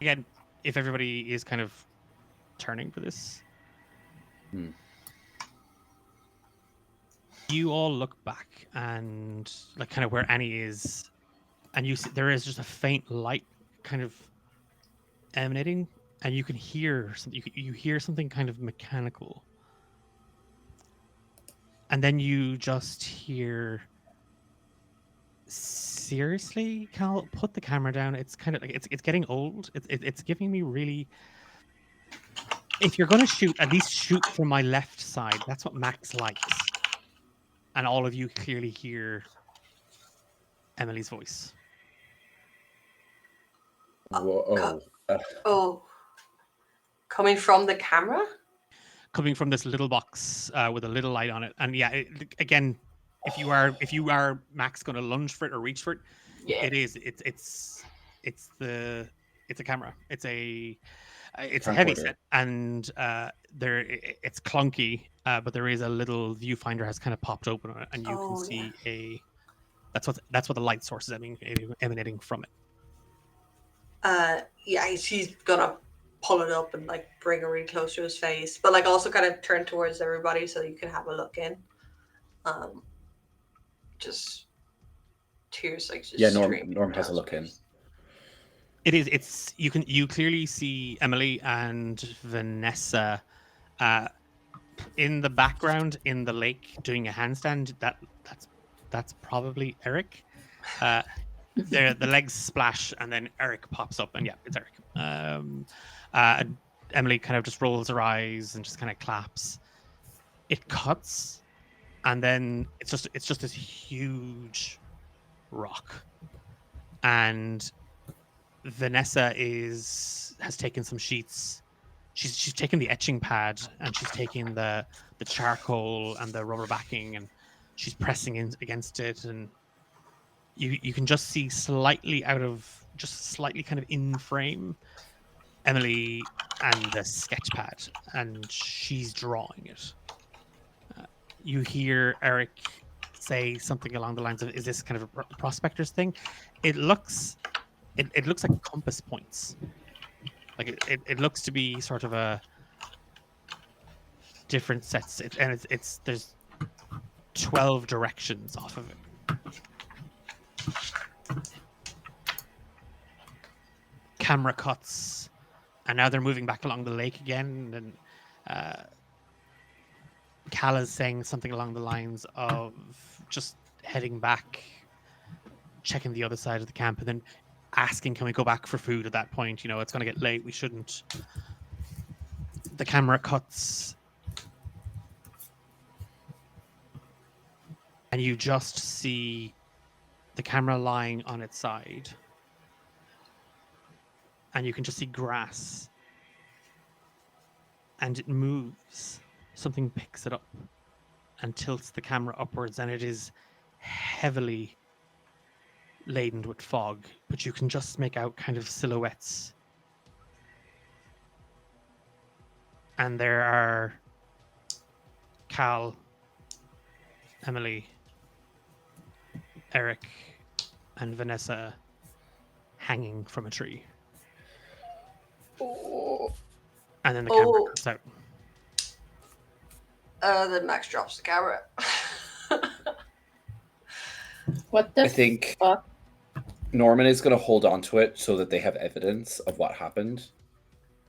Again, if everybody is kind of turning for this, you all look back and like kind of where Annie is, and you see there is just a faint light kind of emanating, and you can hear something. You hear something kind of mechanical, and then you just hear, seriously, Cal, put the camera down. It's kind of like it's getting old. It's giving me really. If you're gonna shoot, at least shoot from my left side. That's what Max likes. And all of you clearly hear Emily's voice. Whoa. Oh, coming from the camera? Coming from this little box with a little light on it. And yeah, again, if you are Max going to lunge for it or reach for it, Yeah. it is. It's a camera. It's a heavy Camcorder. set, and it's clunky, but there is a little viewfinder has kind of popped open on it, and you can see that's what the light source is emanating from it. Yeah, she's gonna pull it up and like bring it really close to his face, but like also kind of turn towards everybody so you can have a look in. Just tears like just Norm has a look in. It is. It's you clearly see Emily and Vanessa in the background in the lake doing a handstand. That's probably Eric. The legs splash and then Eric pops up, and yeah, it's Eric. Emily kind of just rolls her eyes and just kind of claps. It cuts, and then it's just this huge rock, and Vanessa has taken some sheets. She's taken the etching pad, and she's taken the charcoal and the rubber backing, and she's pressing in against it, and you can just see slightly kind of in frame Emily and the sketch pad, and she's drawing it. You hear Eric say something along the lines of, "Is this kind of a prospector's thing?" It looks like compass points. Like it looks to be sort of a different sets, and there's 12 directions off of it. Camera cuts, And now they're moving back along the lake again, and Cal is saying something along the lines of just heading back, checking the other side of the camp, and then asking, can we go back for food at that point? It's going to get late. We shouldn't. The camera cuts, and you just see the camera lying on its side. And you can just see grass. And it moves. Something picks it up and tilts the camera upwards, and it is heavily laden with fog, but you can just make out kind of silhouettes. And there are Cal, Emily, Eric, and Vanessa hanging from a tree. Oh. And then the camera cuts out. Then Max drops the camera. What the I think fuck? Norman is going to hold on to it so that they have evidence of what happened.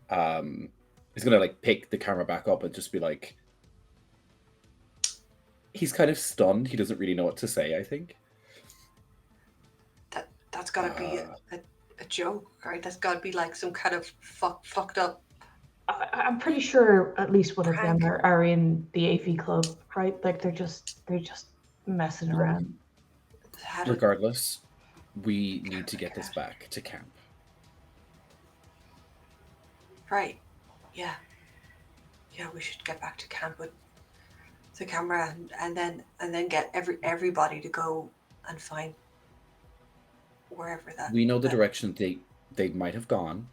He's going to like pick the camera back up and just be like, he's kind of stunned. He doesn't really know what to say, I think. That's got to be a joke, right? That's got to be like some kind of fucked up. I'm pretty sure at least one of them are in the AV club, right? Like they're just messing around. Regardless, we need to get this back to camp. Right. Yeah. Yeah, we should get back to camp with the camera and then get everybody to go and find wherever that. We know the direction they might have gone,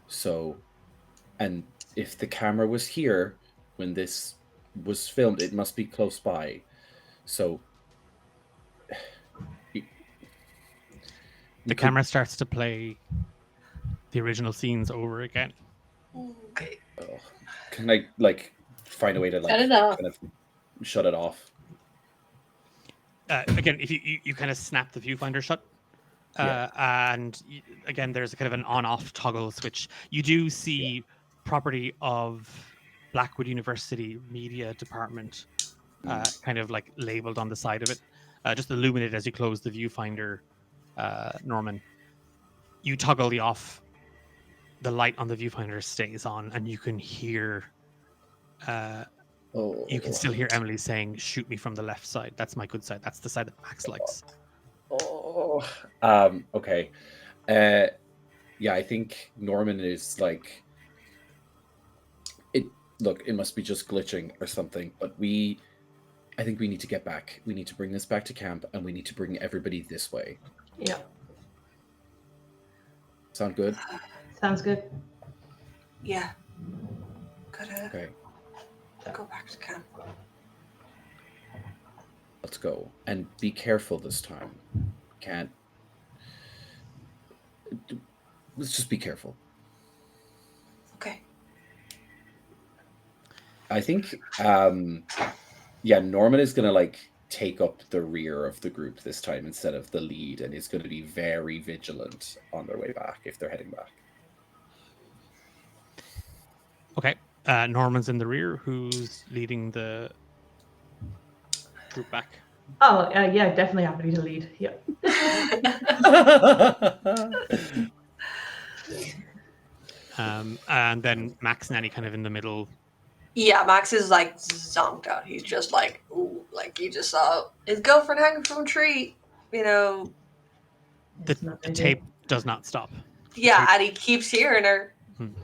so. And if the camera was here when this was filmed, it must be close by. So the camera starts to play the original scenes over again. Okay. Can I like find a way to like Shut it off. kind of shut it off? Again, if you kind of snap the viewfinder shut, and again, there's a kind of an on-off toggle switch. You do see property of Blackwood University Media Department, kind of like labeled on the side of it, just illuminated as you close the viewfinder. Norman, you toggle the off. The light on the viewfinder stays on, and you can hear. You can still hear Emily saying, "Shoot me from the left side. That's my good side. That's the side that Max likes." Okay. Yeah, I think Norman is like. Look, it must be just glitching or something, but I think we need to get back. We need to bring this back to camp, and we need to bring everybody this way. Yeah. Sound good? Sounds good. Yeah. Gotta Okay, go back to camp. let's go. And be careful this time. Let's just be careful. Okay. I think, Norman is going to like take up the rear of the group this time instead of the lead, and is going to be very vigilant on their way back if they're heading back. Okay, Norman's in the rear. Who's leading the group back? Oh, yeah, definitely happy to lead. Yeah. And then Max and Annie kind of in the middle. Yeah, Max is like zonked out. He's just like, ooh, like he just saw his girlfriend hanging from a tree, The tape does not stop. Yeah, and he keeps hearing her again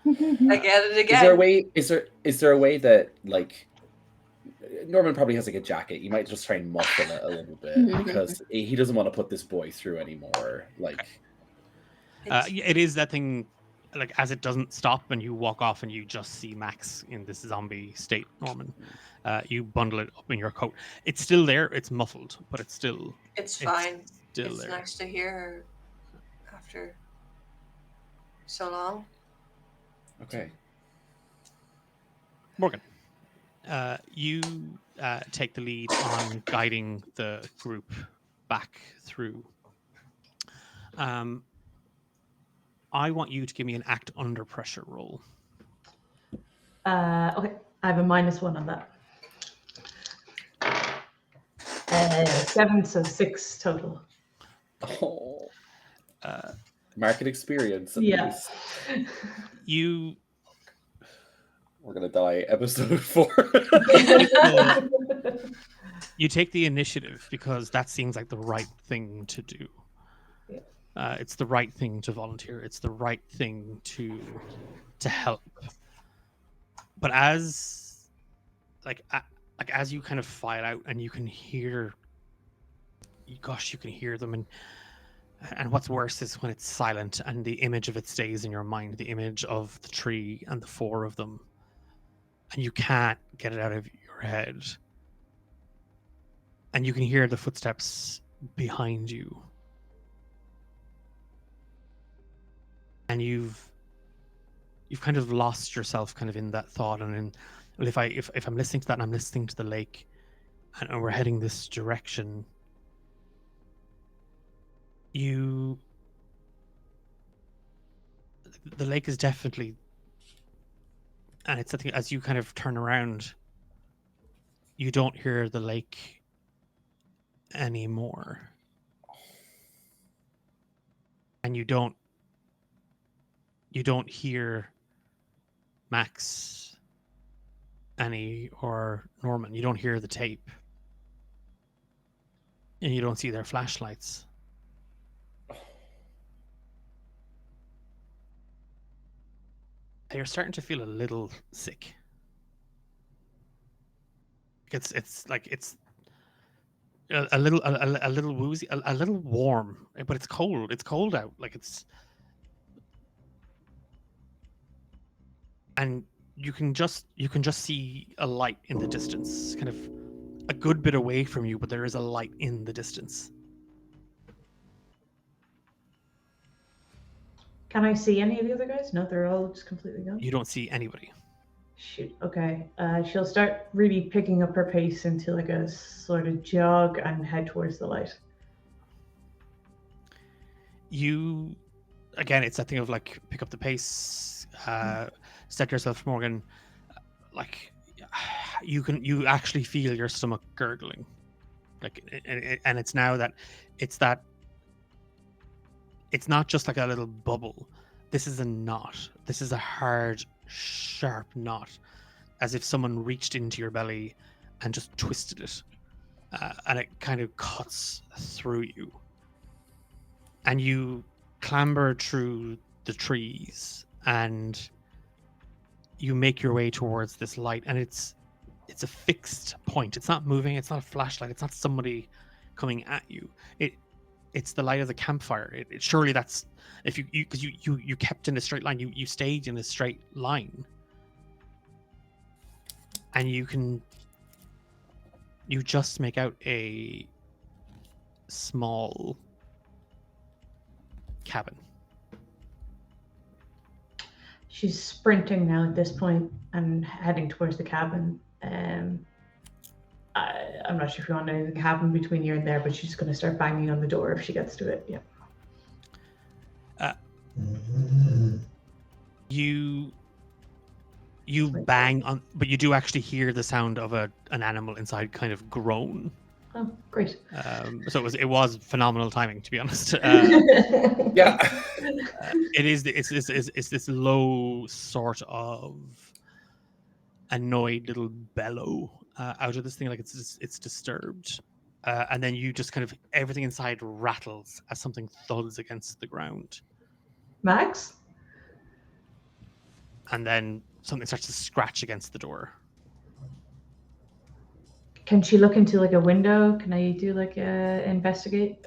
and again. Is there a way that like Norman probably has like a jacket? You might just try and muffle it a little bit because he doesn't want to put this boy through anymore. Like, it is that thing. Like as it doesn't stop and you walk off and you just see Max in this zombie state, Norman. You bundle it up in your coat. It's still there. It's muffled, but it's still. It's fine. Still it's there. Nice to hear her after so long. okay. Morgan, you take the lead on guiding the group back through. I want you to give me an act under pressure roll. Okay, I have a -1 on that. 7, so 6 total. Oh. Market experience, at Yeah. least. You We're gonna die episode 4. you take the initiative because that seems like the right thing to do. Yeah. It's the right thing to volunteer. It's the right thing to help. But as you kind of file out and you can hear, gosh, you can hear them, and what's worse is when it's silent and the image of it stays in your mind, the image of the tree and the 4 of them, and you can't get it out of your head. And you can hear the footsteps behind you. And you've kind of lost yourself kind of in that thought, and in, well, if I'm listening to that and I'm listening to the lake and we're heading this direction, the lake is definitely, and it's something, as you kind of turn around, you don't hear the lake anymore. And you don't hear Max, Annie, or Norman. You don't hear the tape. And you don't see their flashlights. You're starting to feel a little sick. It's like it's a little woozy, a little warm, but it's cold. It's cold out. Like it's, and you can just see a light in the distance, kind of a good bit away from you, but there is a light in the distance. Can I see any of the other guys? No, they're all just completely gone. You don't see anybody. Shoot. Okay. She'll start really picking up her pace into like a sort of jog and head towards the light. You, again, it's that thing of like pick up the pace, set yourself, Morgan. Like you actually feel your stomach gurgling, like, and it's now that it's not just like a little bubble. This is a knot. This is a hard, sharp knot, as if someone reached into your belly and just twisted it, and it kind of cuts through you. And you clamber through the trees, and you make your way towards this light, and it's a fixed point. It's not moving. It's not a flashlight. It's not somebody coming at you. It's the light of the campfire. Surely that's, if because you kept in a straight line. You stayed in a straight line, and you just make out a small cabin. She's sprinting now at this point and heading towards the cabin. I'm not sure if you want anything to happen between here and there, but she's going to start banging on the door if she gets to it. Yeah. You bang on, but you do actually hear the sound of an animal inside kind of groan. Oh, great. So it was phenomenal timing, to be honest. Yeah. It's this low sort of annoyed little bellow out of this thing, like it's disturbed, and then you just kind of, everything inside rattles as something thuds against the ground. Max? And then something starts to scratch against the door. Can she look into like a window? Can I do like a investigate?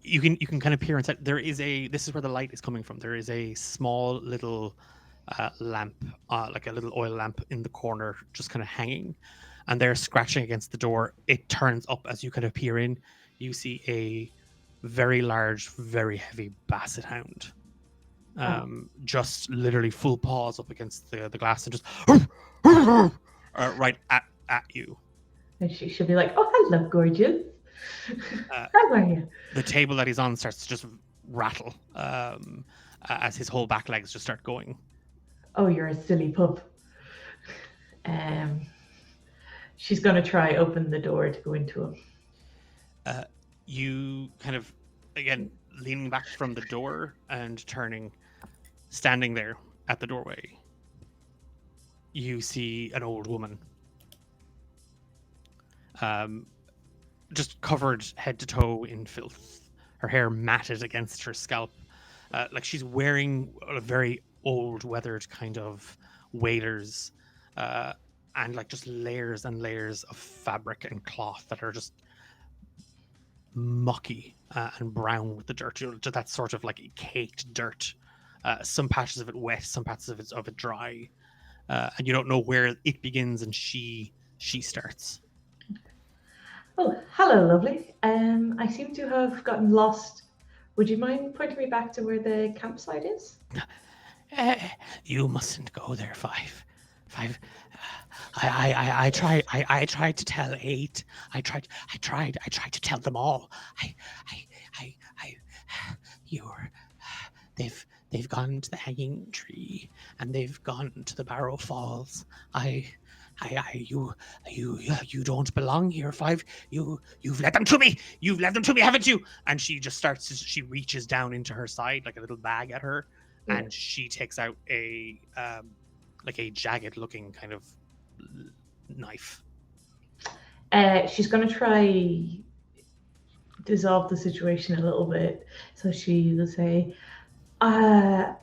You can kind of peer inside. This is where the light is coming from. There is a small little lamp, like a little oil lamp in the corner, just kind of hanging, and they're scratching against the door. It turns up as you kind of peer in. You see a very large, very heavy basset hound, just literally full paws up against the glass and just right at you. And she should be like, "Oh, hello, gorgeous. How are you?" The table that he's on starts to just rattle, as his whole back legs just start going. Oh, you're a silly pup. She's going to try open the door to go into him. You kind of, again, leaning back from the door and turning, standing there at the doorway, you see an old woman, just covered head to toe in filth, her hair matted against her scalp, like she's wearing a very old, weathered kind of waders, and like just layers and layers of fabric and cloth that are just mucky and brown with the dirt. Just that sort of like caked dirt. Some patches of it wet, some patches of it dry, and you don't know where it begins and she starts. Oh, hello, lovely. I seem to have gotten lost. Would you mind pointing me back to where the campsite is? You mustn't go there, Five. I tried to tell 8. I tried to tell them all. They've gone to the Hanging Tree and they've gone to the Barrow Falls. You don't belong here, Five. You've led them to me. You've led them to me, haven't you? And she just starts. She reaches down into her side like a little bag at her, and she takes out a like a jagged-looking kind of knife. She's going to try dissolve the situation a little bit. So she will say, I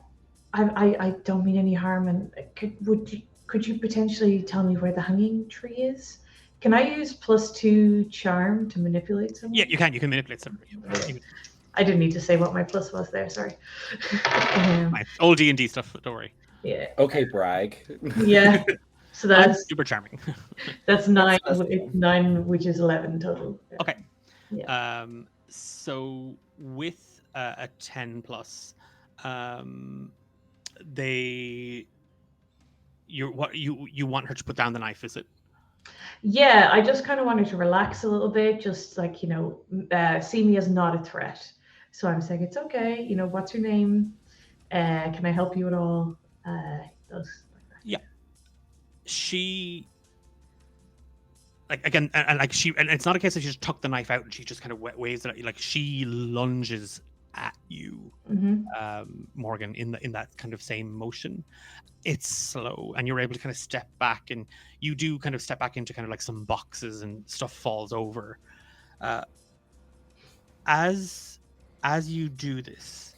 don't mean any harm, and could you potentially tell me where the Hanging Tree is? Can I use +2 charm to manipulate someone? Yeah, you can. You can manipulate someone. I didn't need to say what my plus was there. Sorry. Old D&D stuff. Don't worry. Yeah. Okay, brag. Yeah. So that's super charming. That's 9. It's 9, which is 11 total. Okay. Yeah. So with a 10 plus, you want her to put down the knife, is it? Yeah, I just kind of wanted to relax a little bit, just like, see me as not a threat. So I'm saying, it's okay, what's your name? Can I help you at all? Yeah. She, like, again, and it's not a case that she just tucked the knife out and she just kind of waves it at you. Like, she lunges at you, Morgan, in that kind of same motion. It's slow, and you're able to kind of step back, and you do kind of step back into kind of like some boxes and stuff falls over. As you do this,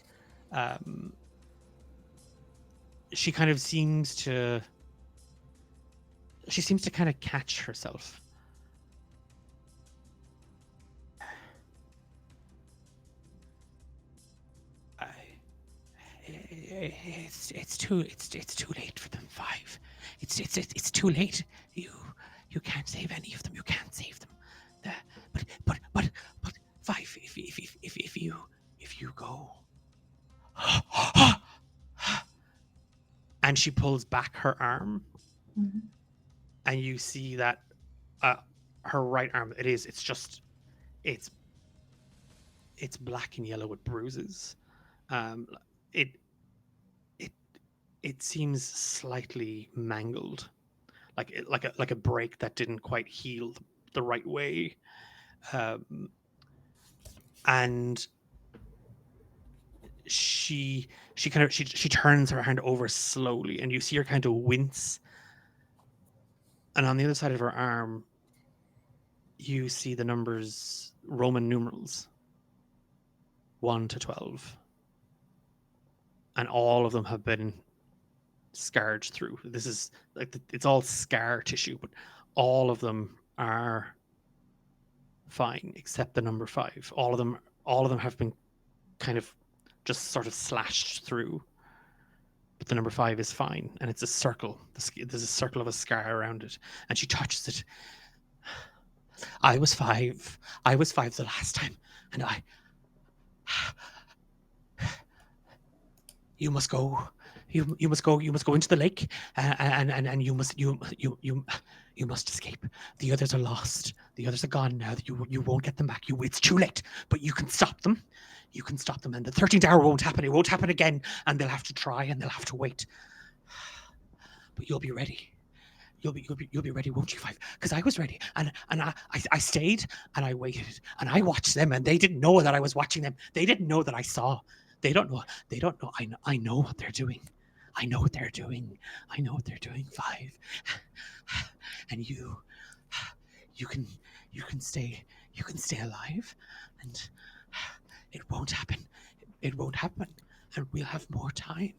she kind of seems to kind of catch herself. It's too late for them, Five. It's too late. You can't save any of them. You can't save them. But Five, if you go. And she pulls back her arm, and you see that her right arm, it's black and yellow with bruises. It seems slightly mangled, like a break that didn't quite heal the right way, and she turns her hand over slowly, and you see her kind of wince, and on the other side of her arm you see the numbers, Roman numerals, 1 to 12, and all of them have been scarred through. This is like it's all scar tissue, but all of them are fine except the number 5. All of them have been kind of just sort of slashed through, but the number 5 is fine, and it's a circle. There's a circle of a scar around it, and she touches it. I was 5 the last time, and you must go. You must go into the lake, and you must escape. The others are lost. The others are gone now. You won't get them back. It's too late, but you can stop them. You can stop them, and the 13th hour won't happen. It won't happen again, and they'll have to try, and they'll have to wait. But you'll be ready. You'll be ready, won't you, Five? Because I was ready, and I stayed, and I waited, and I watched them, and they didn't know that I was watching them. They didn't know that I saw. They don't know. I know what they're doing. I know what they're doing. I know what they're doing, Five. And you can stay alive, and it won't happen. It won't happen, and we'll have more time.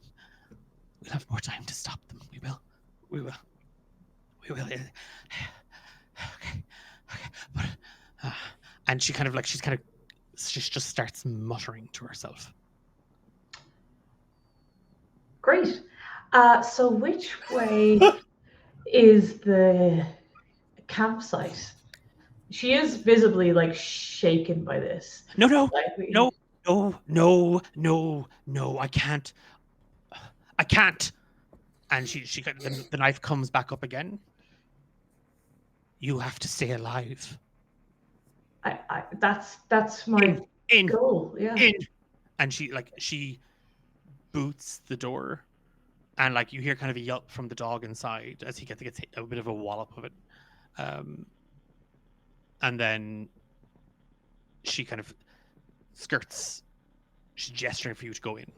We'll have more time to stop them. We will. Okay. But, and she just starts muttering to herself. Great. So which way is the campsite? She is visibly like shaken by this. No, Like, I can't. I can't. And the knife comes back up again. You have to stay alive. that's my In. goal. Yeah. In. And she boots the door, and like you hear kind of a yelp from the dog inside as he gets a bit of a wallop of it. And then she kind of skirts. She's gesturing for you to go in.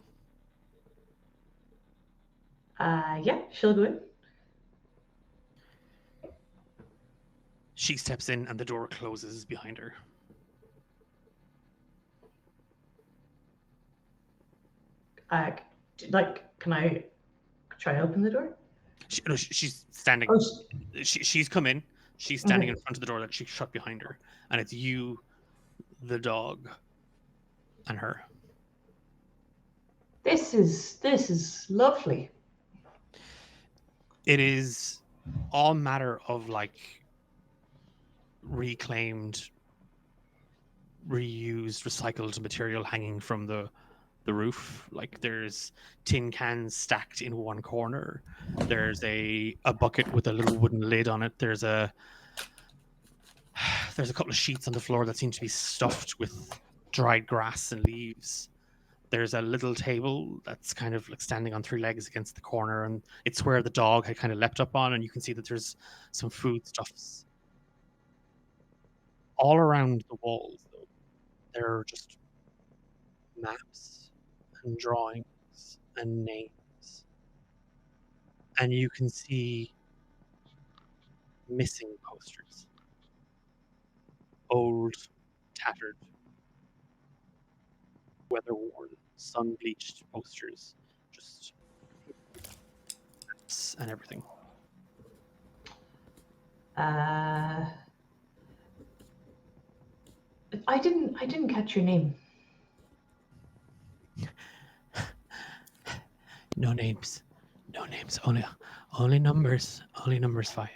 Yeah, she'll go in. She steps in, and the door closes behind her. Can I try to open the door? She's standing. Oh, She's come in. She's standing in front of the door that she shut behind her, and it's you, the dog, and her. This is lovely. It is all matter of like reclaimed, reused, recycled material hanging from the roof. Like there's tin cans stacked in one corner. There's a bucket with a little wooden lid on it. There's a couple of sheets on the floor that seem to be stuffed with dried grass and leaves. There's a little table that's kind of like standing on three legs against the corner, and it's where the dog had kind of leapt up on, and you can see that there's some foodstuffs. All around the walls, though, there are just maps and drawings and names. And you can see missing posters. Old, tattered, weather-worn, sun-bleached posters. Just maps and everything. I didn't catch your name. No names. Only numbers. Only numbers 5.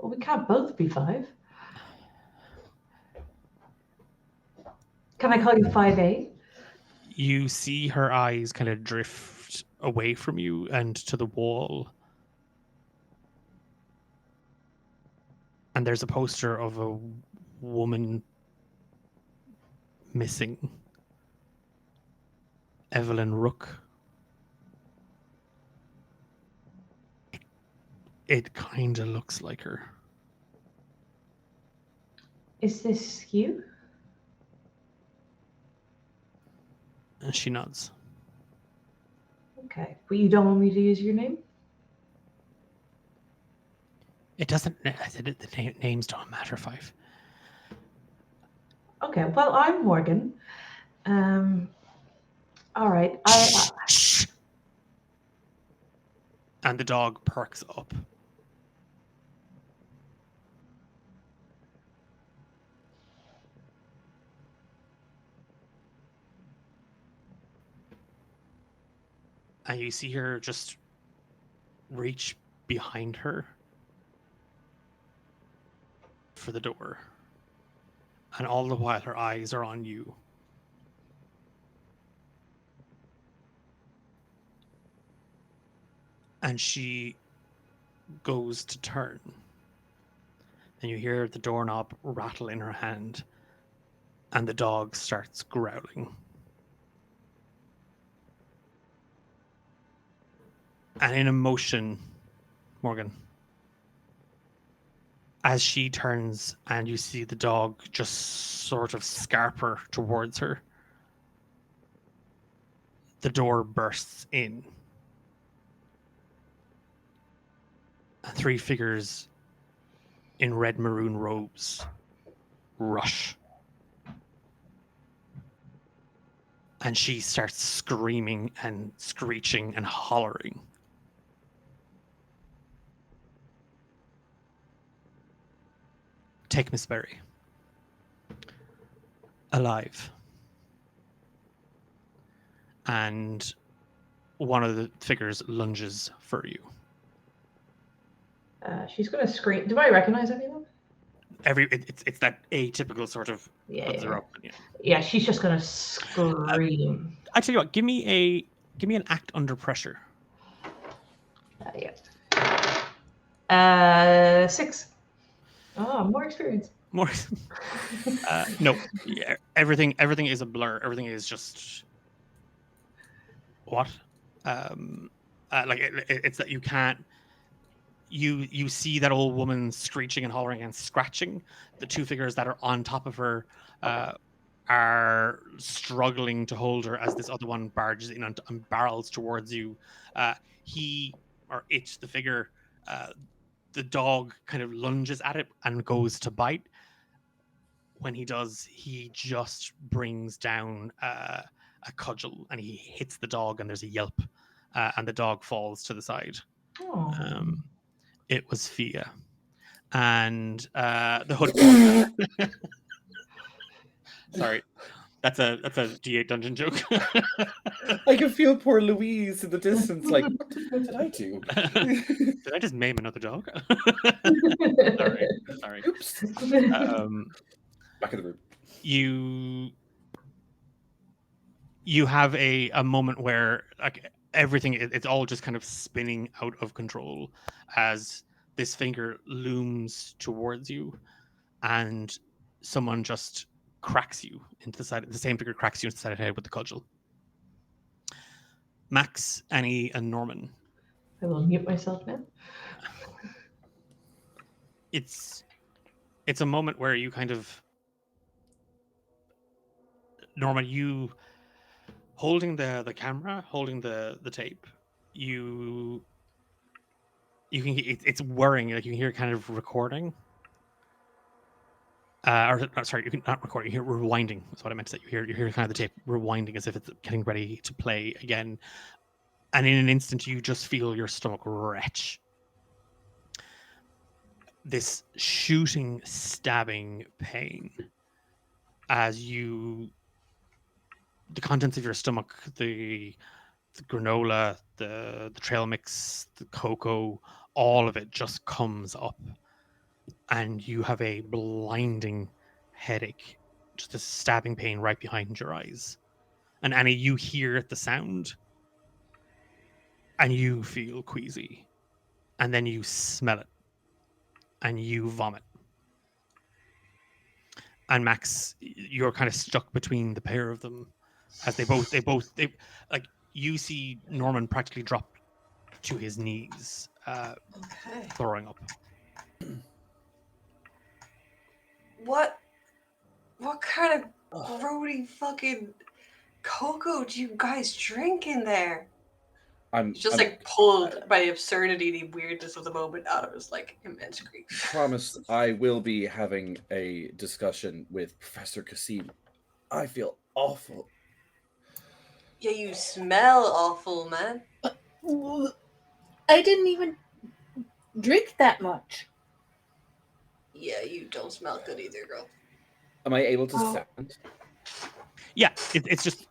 We can't both be 5. Can I call you 5A? You see her eyes kind of drift away from you and to the wall. And there's a poster of a woman missing. Evelyn Rook. It kind of looks like her. Is this you? And she nods. Okay, but you don't want me to use your name? It doesn't. I said it, the names don't matter, 5. Okay, well, I'm Morgan. All right. Shh. And the dog perks up. And you see her just reach behind her for the door. And all the while her eyes are on you. And she goes to turn. And you hear the doorknob rattle in her hand. And the dog starts growling. And in emotion, Morgan, as she turns and you see the dog just sort of scarper towards her, the door bursts in. And 3 figures in red maroon robes rush. And she starts screaming and screeching and hollering. Take Miss Berry. Alive. And one of the figures lunges for you. She's going to scream. Do I recognize any of them? It's that atypical sort of puts her up. Yeah, she's just going to scream. I tell you what, give me an act under pressure. 6. Oh, more experience. More. No, yeah, everything is a blur. Everything is just what? Like it's that you can't. You see that old woman screeching and hollering and scratching. The 2 figures that are on top of her are struggling to hold her as this other one barges in and barrels towards you. He or it, the figure, the dog kind of lunges at it and goes to bite. When he does, he just brings down a cudgel and he hits the dog, and there's a yelp, and the dog falls to the side. It was Fia, and the hood. Sorry, that's a D8 dungeon joke. I can feel poor Louise in the distance. Like, what did I do? Did I just maim another dog? Sorry. Oops. Back in the room. You have a moment where like everything, it's all just kind of spinning out of control as this finger looms towards you, and someone just cracks you into the side. The same finger cracks you into the side of the head with the cudgel. Max, Annie, and Norman. I will mute myself now. It's a moment where you kind of, Norman, you holding the camera, holding the tape, you can, it's whirring, like you can hear kind of recording. Sorry, you can not record. You hear rewinding. That's what I meant to say. You hear kind of the tape rewinding as if it's getting ready to play again. And in an instant, you just feel your stomach retch. This shooting, stabbing pain as the contents of your stomach, the granola, the trail mix, the cocoa, all of it just comes up. And you have a blinding headache, just a stabbing pain right behind your eyes. And Annie, you hear the sound, and you feel queasy. And then you smell it, and you vomit. And Max, you're kind of stuck between the pair of them, as they both like, you see Norman practically drop to his knees, throwing up. What kind of grody fucking cocoa do you guys drink in there? I'm just like pulled by the absurdity, the weirdness of the moment out of his like immense grief. Promise I will be having a discussion with Professor Kasim. I feel awful. Yeah, you smell awful, man. I didn't even drink that much. Yeah, you don't smell good either, girl. Am I able to stand? Yeah, it's just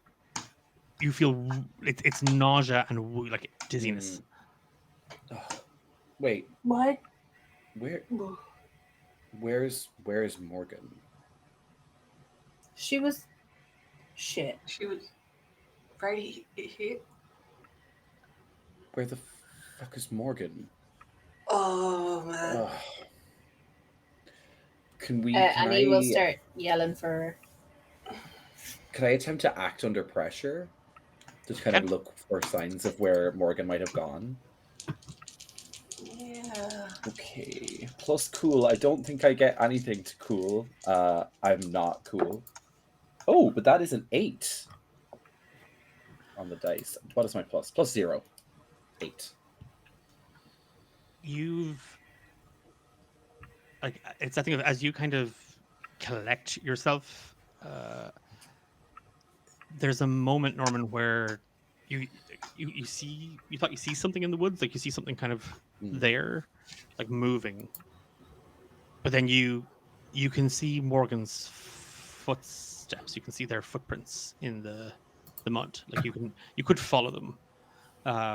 you feel it's nausea and like dizziness. Wait. What? Where's Morgan? She was shit. She was right here. Where the fuck is Morgan? Oh man. Ugh. Can we? Annie will start yelling for her. Can I attempt to act under pressure? Just kind of look for signs of where Morgan might have gone. Yeah. Okay. Plus cool. I don't think I get anything to cool. I'm not cool. Oh, but that is an 8 on the dice. What is my plus? Plus 0. 8. You've like it's that thing of as you kind of collect yourself. There's a moment, Norman, where you you thought you see something in the woods, like you see something kind of there, like moving, but then you can see Morgan's footsteps. You can see their footprints in the mud. Like you could follow them, but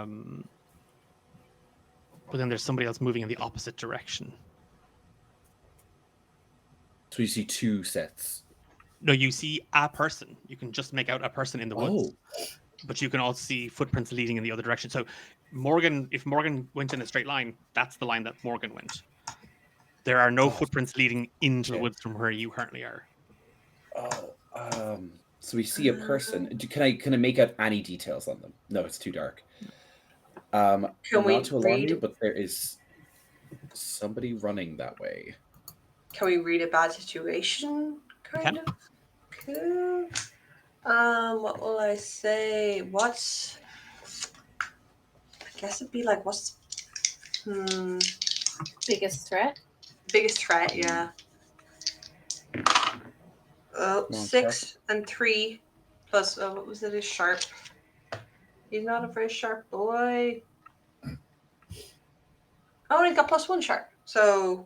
then there's somebody else moving in the opposite direction. So you see 2 sets. No, you see a person. You can just make out a person in the woods. But you can also see footprints leading in the other direction. So if Morgan went in a straight line, that's the line that Morgan went. There are no footprints leading into the woods from where you currently are. So we see a person. Can I make out any details on them? No, it's too dark. Can we not to alarm read? you, but there is somebody running that way. Can we read a bad situation? Kind of. Cool. What will I say? What's? I guess it'd be like what's? Biggest threat. Biggest threat, yeah. Oh, 6 and 3 plus what was it? A sharp. He's not a very sharp boy. Oh, he got plus 1 sharp, so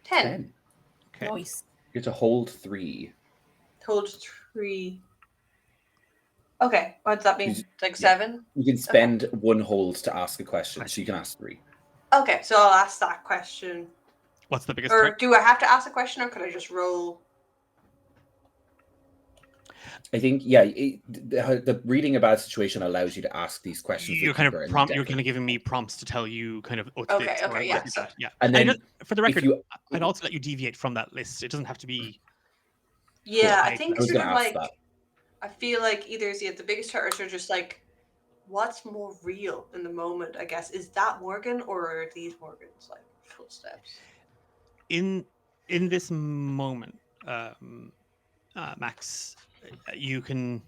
10. Okay. Nice. You have to hold 3. Hold 3. Okay, what does that mean? Like 7? You can spend 1 hold to ask a question, so you can ask 3. Okay, so I'll ask that question. What's the biggest Or threat? do I have to ask a question, or could I just roll? I think, the reading a bad situation allows you to ask these questions. You're kind of you're kind of giving me prompts to tell you kind of Okay, yeah. Yeah. And then for the record, I'd also let you deviate from that list. It doesn't have to be. Yeah, I think was sort of gonna ask like that. I feel like either is the biggest threat or just like what's more real in the moment, I guess. Is that Morgan or are these Morgan's like footsteps? In this moment, Max, you can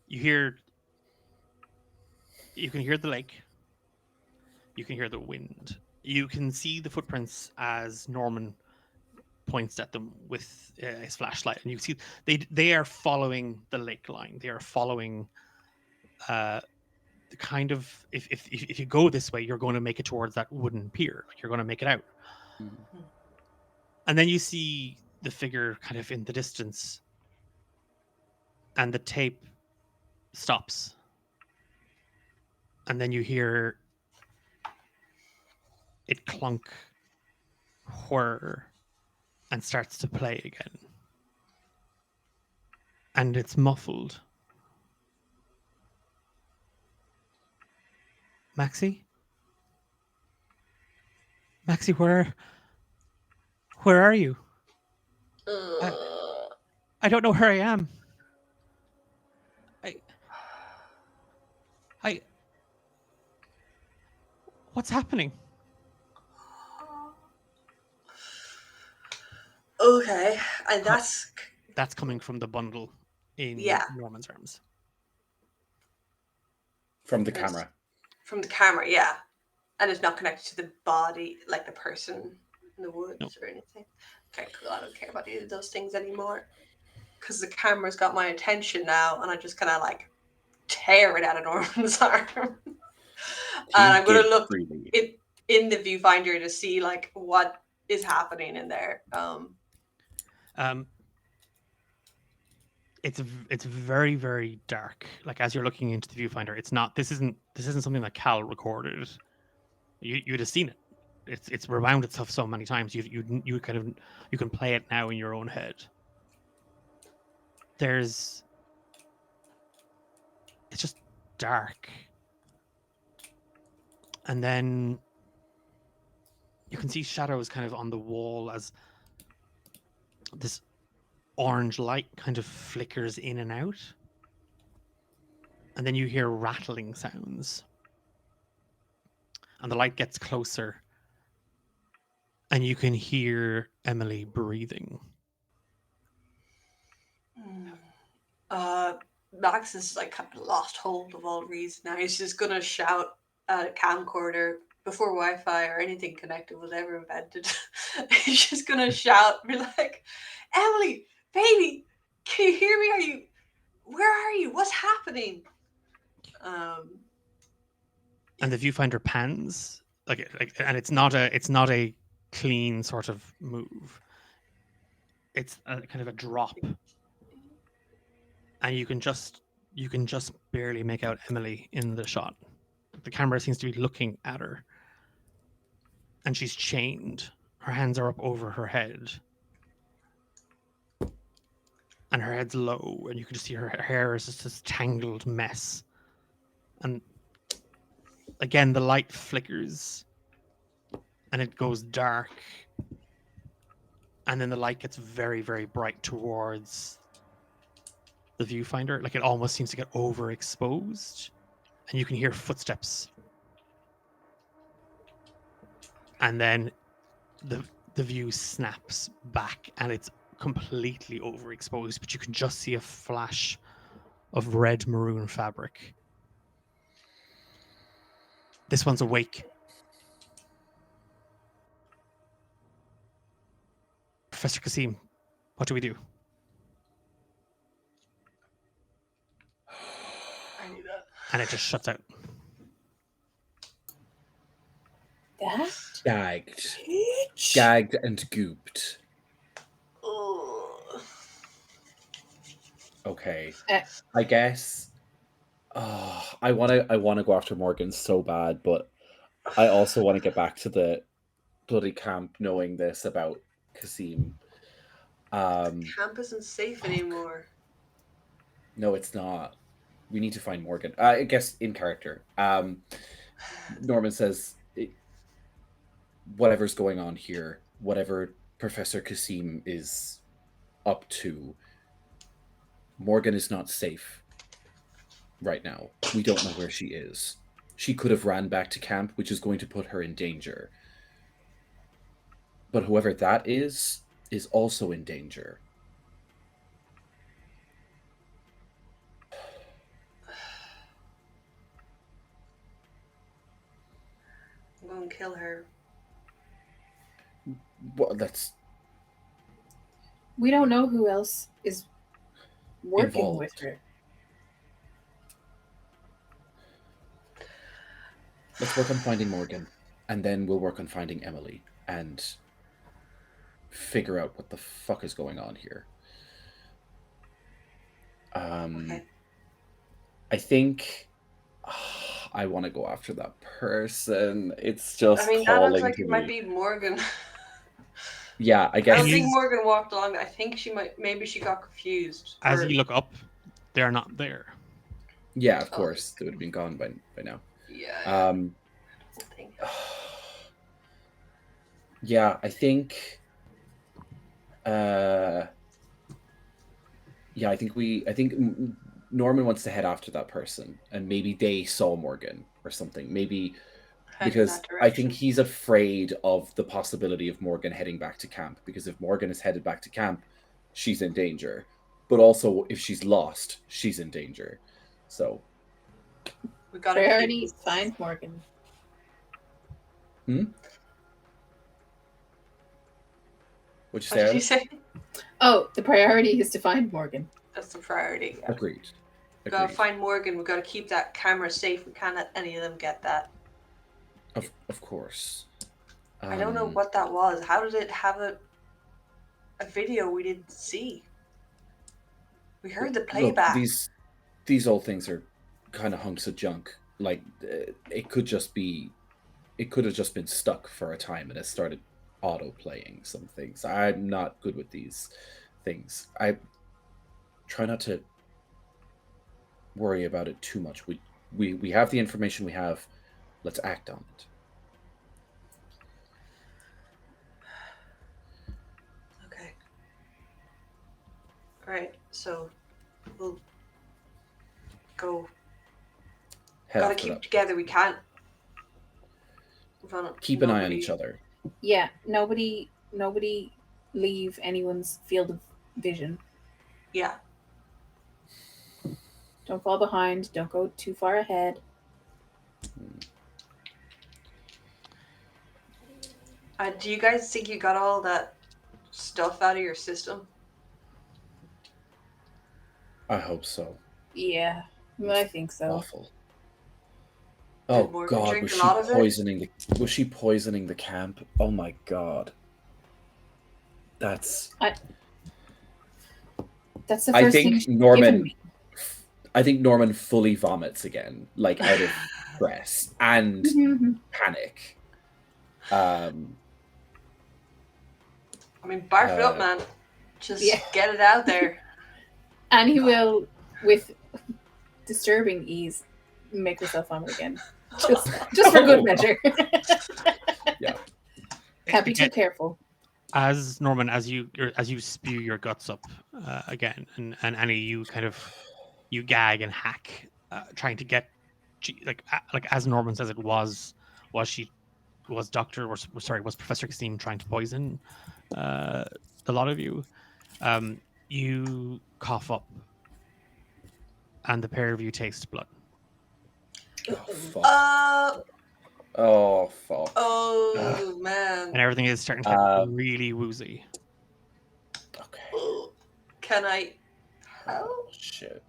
hear the lake. You can hear the wind. You can see the footprints as Norman points at them with his flashlight, and you see they are following the lake line. They are following the kind of if you go this way, you're going to make it towards that wooden pier. Like you're going to make it out. And then you see the figure kind of in the distance, and the tape stops. And then you hear it clunk, whir, and starts to play again. And it's muffled. Maxie? Maxie, where are you? I don't know where I am. What's happening? Okay, and that's coming from the bundle in Norman's arms. From the camera. From the camera, yeah. And it's not connected to the body, like the person in the woods or anything. Okay, cool. I don't care about either of those things anymore. Because the camera's got my attention now, and I just kind of like tear it out of Norman's arm. And I'm going to look in the viewfinder to see like what is happening in there. It's very, very dark. Like as you're looking into the viewfinder, it's not. This isn't something that Cal recorded. You'd have seen it. It's rewound itself so many times. You can play it now in your own head. It's just dark, and then you can see shadows kind of on the wall as this orange light kind of flickers in and out, and then you hear rattling sounds, and the light gets closer, and you can hear Emily breathing. Max is like kind of lost hold of all reason now. He's just gonna shout at a camcorder before Wi-Fi or anything connected was ever invented. He's just gonna shout, be like, "Emily, baby, can you hear me? Where are you? What's happening?" And the viewfinder pans, and it's not a clean sort of move. It's kind of a drop, and you can just barely make out Emily in the shot. The camera seems to be looking at her, and she's chained. Her hands are up over her head, and her head's low, and you can just see her hair is just this tangled mess. And again, the light flickers, and it goes dark, and then the light gets very, very bright towards the viewfinder. Like it almost seems to get overexposed, and you can hear footsteps. And then the view snaps back, and it's completely overexposed, but you can just see a flash of red maroon fabric. This one's awake. Professor Kasim, what do we do? I knew that. And it just shuts out. That? Gagged and gooped. Ugh. Okay. I guess. I want to go after Morgan so bad, but I also want to get back to the bloody camp knowing this about Kasim. Camp isn't safe anymore. No, it's not. We need to find Morgan. I guess in character. Norman says, whatever's going on here, whatever Professor Kasim is up to, Morgan is not safe right now. We don't know where she is. She could have ran back to camp, which is going to put her in danger. But whoever that is also in danger. I'm going to kill her. Well, that's... We don't know who else is working Involved. with her. Let's work on finding Morgan, and then we'll work on finding Emily, and figure out what the fuck is going on here. Okay. I think I want to go after that person. It's just I mean, that looks like it might be Morgan. Yeah, I I guess. don't think Morgan walked along. I think maybe she got confused. As Or- you look up, they're not there. Yeah, of course. They would have been gone by now. Yeah. Yeah, I think. I think Norman wants to head after that person, and maybe they saw Morgan or something. Maybe Head in because that I think direction. he's afraid of the possibility of Morgan heading back to camp. Because if Morgan is headed back to camp, she's in danger. But also, if she's lost, she's in danger. So We got to Priority, find Morgan. What'd What did you say? Oh, the priority is to find Morgan. That's the priority. Yeah. Agreed. We gotta find Morgan. We gotta keep that camera safe. We can't let any of them get that. Of course. I don't know what that was. How did it have a video we didn't see? We heard the playback. Look, these old things are kind of hunks of junk. Like it could have just been stuck for a time and it started auto playing some things. I'm not good with these things. I try not to worry about it too much. We have the information we have. Let's act on it. Okay. All right. So we'll go. Head Gotta after keep that. together. We can't. Keep an eye on each other. Yeah, nobody leave anyone's field of vision. Yeah. Don't fall behind. Don't go too far ahead. Do you guys think you got all that stuff out of your system? I hope so. Yeah, I think so. Awful. Oh Did Morgan God, drink was a she lot of it? poisoning the? Was she poisoning the camp? Oh my God. That's. That's the I first think thing she's given Norman. me. I think Norman fully vomits again, like out of stress and panic. I mean, barf it up, man. Just Yeah. get it out there. And he will, with disturbing ease, make herself vomit again. Just for good measure. Yeah. Can't be too careful. As Norman, as you spew your guts up again, and Annie, you kind of you gag and hack, trying to get like as Norman says it was Professor Christine trying to poison the lot of you. You cough up, and the pair of you taste blood. Oh fuck. Oh fuck. Oh man. And everything is starting to get really woozy. Okay. Can I help? Shit.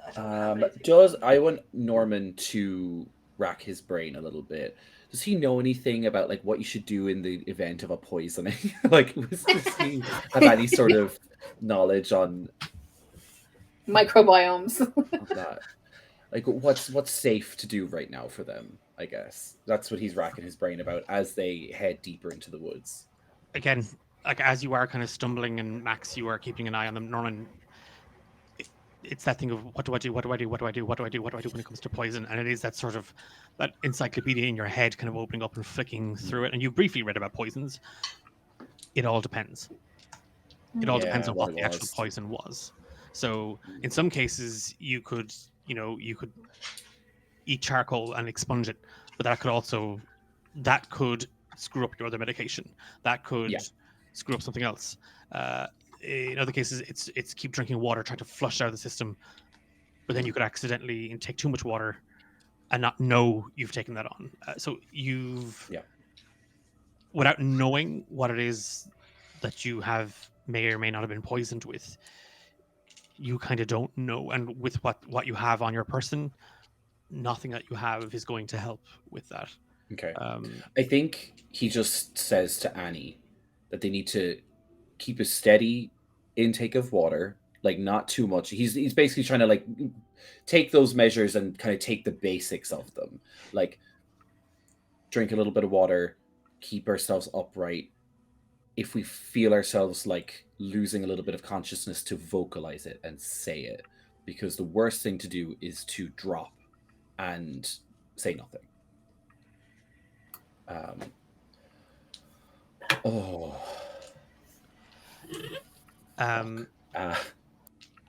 I don't have anything. I want Norman to rack his brain a little bit. Does he know anything about like what you should do in the event of a poisoning? Like, does he have any sort of knowledge on Microbiomes. that? Like, what's safe to do right now for them? I guess that's what he's racking his brain about as they head deeper into the woods. Again, like as you are kind of stumbling, and Max, you are keeping an eye on them. Norman, it's that thing of what do I do when it comes to poison, and it is that sort of that encyclopedia in your head kind of opening up and flicking through it. And you briefly read about poisons. It all depends. It all depends on what the actual poison was. So in some cases you could eat charcoal and expunge it, but that could screw up your other medication. That could screw up something else. In other cases, it's keep drinking water, trying to flush out of the system, but then you could accidentally take too much water and not know you've taken that on. So without knowing what it is that you may or may not have been poisoned with, you kind of don't know. And with what you have on your person, nothing that you have is going to help with that. Okay. I think he just says to Annie that they need to keep a steady intake of water, like not too much. He's basically trying to like take those measures and kind of take the basics of them, like drink a little bit of water, keep ourselves upright. If we feel ourselves like losing a little bit of consciousness, to vocalize it and say it, because the worst thing to do is to drop and say nothing.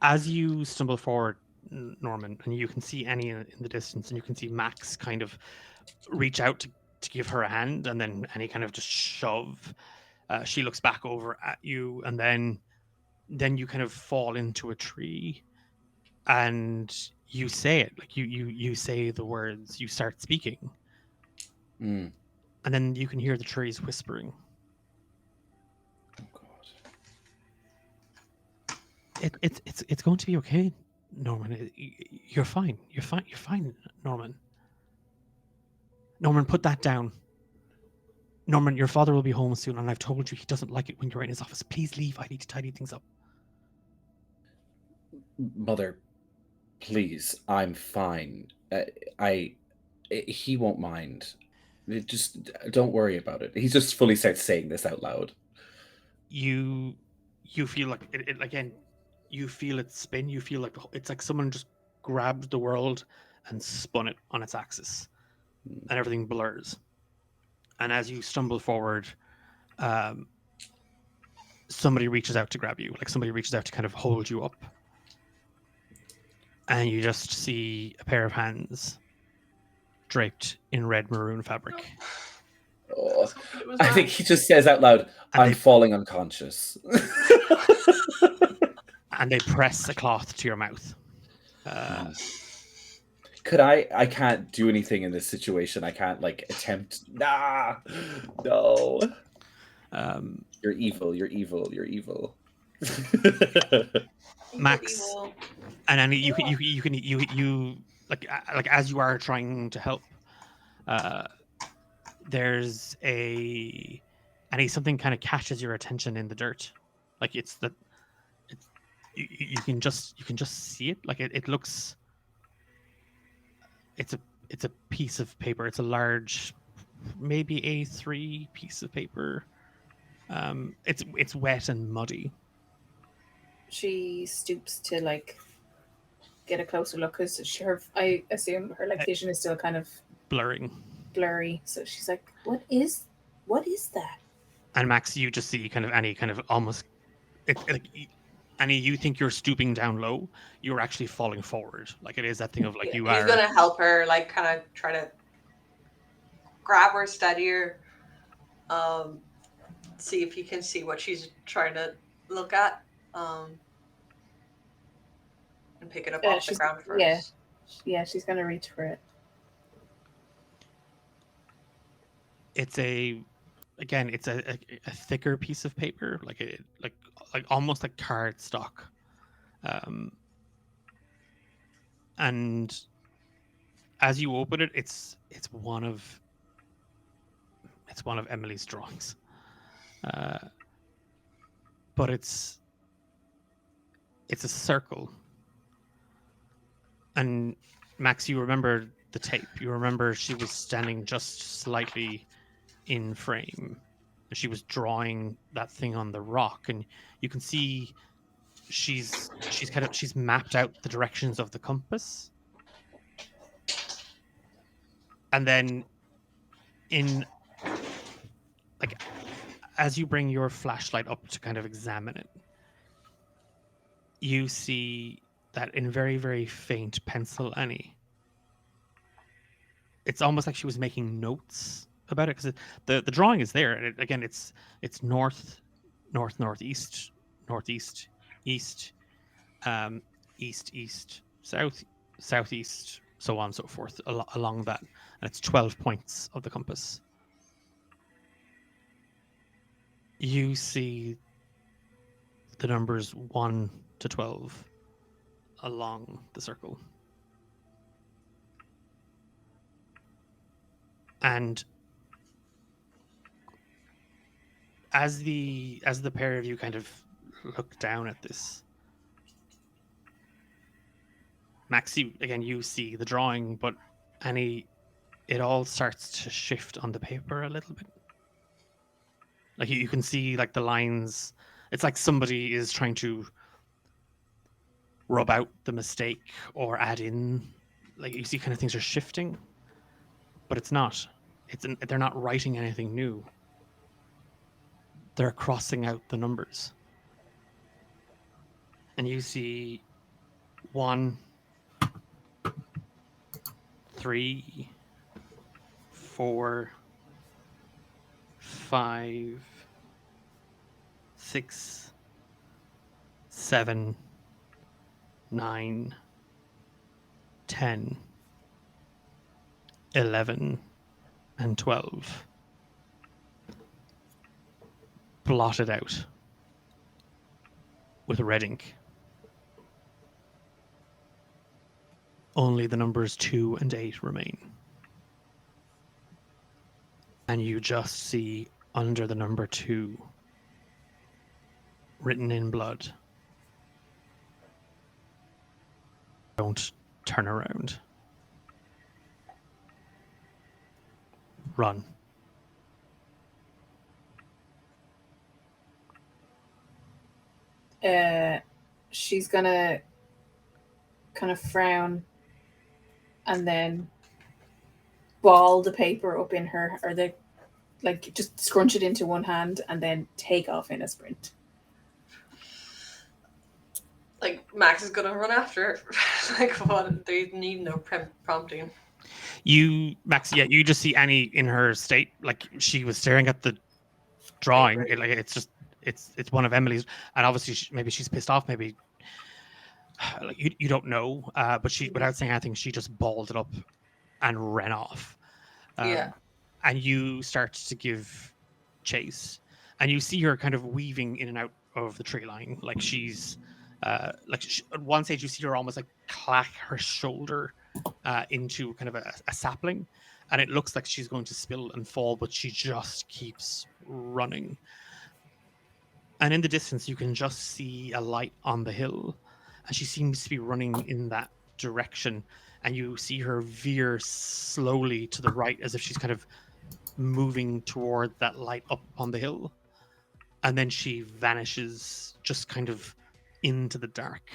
As you stumble forward, Norman, and you can see Annie in the distance, and you can see Max kind of reach out to give her a hand, and then Annie kind of just shove. She looks back over at you, and then you kind of fall into a tree, and you say it, like you say the words, you start speaking, and then you can hear the trees whispering. It's going to be okay, Norman. You're fine. You're fine, Norman. Norman, put that down. Norman, your father will be home soon, and I've told you he doesn't like it when you're in his office. Please leave. I need to tidy things up. Mother, please, I'm fine. He won't mind. Just don't worry about it. He just fully starts saying this out loud. You feel like it again. You feel it spin. You feel like it's like someone just grabbed the world and spun it on its axis, and everything blurs. And as you stumble forward, somebody reaches out to grab you. Like somebody reaches out to kind of hold you up. And you just see a pair of hands draped in red maroon fabric. Oh, I think he just says out loud, "I'm falling unconscious." And they press a cloth to your mouth. Could I can't do anything in this situation. I can't like attempt. Nah, no. You're evil. You're evil. You're evil. Max, and Annie, you like as you are trying to help, there's something kind of catches your attention in the dirt, like you can just see it, like it looks. It's a piece of paper. It's a large, maybe A3 piece of paper. It's wet and muddy. She stoops to like get a closer look because I assume her like vision is still kind of blurry. So she's like, what is that? And Max, you just see kind of Annie kind of almost Annie, you think you're stooping down low, you're actually falling forward. Like it is that thing of like you are. He's gonna help her, like kind of try to grab her, steady her, see if he can see what she's trying to look at. And pick it up off the ground first. Yeah, she's gonna reach for it. It's a thicker piece of paper, like almost like cardstock, and as you open it, it's one of Emily's drawings, but it's a circle. And Max, you remember the tape. You remember she was standing just slightly in frame. She was drawing that thing on the rock, and you can see she's mapped out the directions of the compass. And then as you bring your flashlight up to kind of examine it, you see that in very, very faint pencil, Annie. It's almost like she was making notes about it, because the drawing is there, and it's north, northeast, northeast, east, east, south, southeast, so on and so forth along that, and it's 12 points of the compass. You see the numbers 1 to 12 along the circle. And as the pair of you kind of look down at this, Max, you see the drawing, but Annie, it all starts to shift on the paper a little bit. Like you can see like the lines. It's like somebody is trying to rub out the mistake or add in. Like you see kind of things are shifting, but it's not. They're not writing anything new. They're crossing out the numbers. And you see 1, 3, 4, 5, 6, 7, 9, 10, 11, and 12 blotted out with red ink. Only the numbers 2 and 8 remain. And you just see under the number 2, written in blood, "Don't turn around. Run." She's gonna kind of frown and then ball the paper up in her, or just scrunch it into one hand and then take off in a sprint. Like Max is gonna run after her. Like what? They need no prompting. Max, yeah, you just see Annie in her state, like she was staring at the drawing. Like it's one of Emily's, and obviously maybe she's pissed off. Maybe like you don't know, but she, without saying anything, she just balled it up and ran off. Yeah. And you start to give chase, and you see her kind of weaving in and out of the tree line, like she's at one stage you see her almost like clack her shoulder into kind of a sapling, and it looks like she's going to spill and fall, but she just keeps running. And in the distance you can just see a light on the hill, and she seems to be running in that direction, and you see her veer slowly to the right as if she's kind of moving toward that light up on the hill, and then she vanishes just kind of into the dark.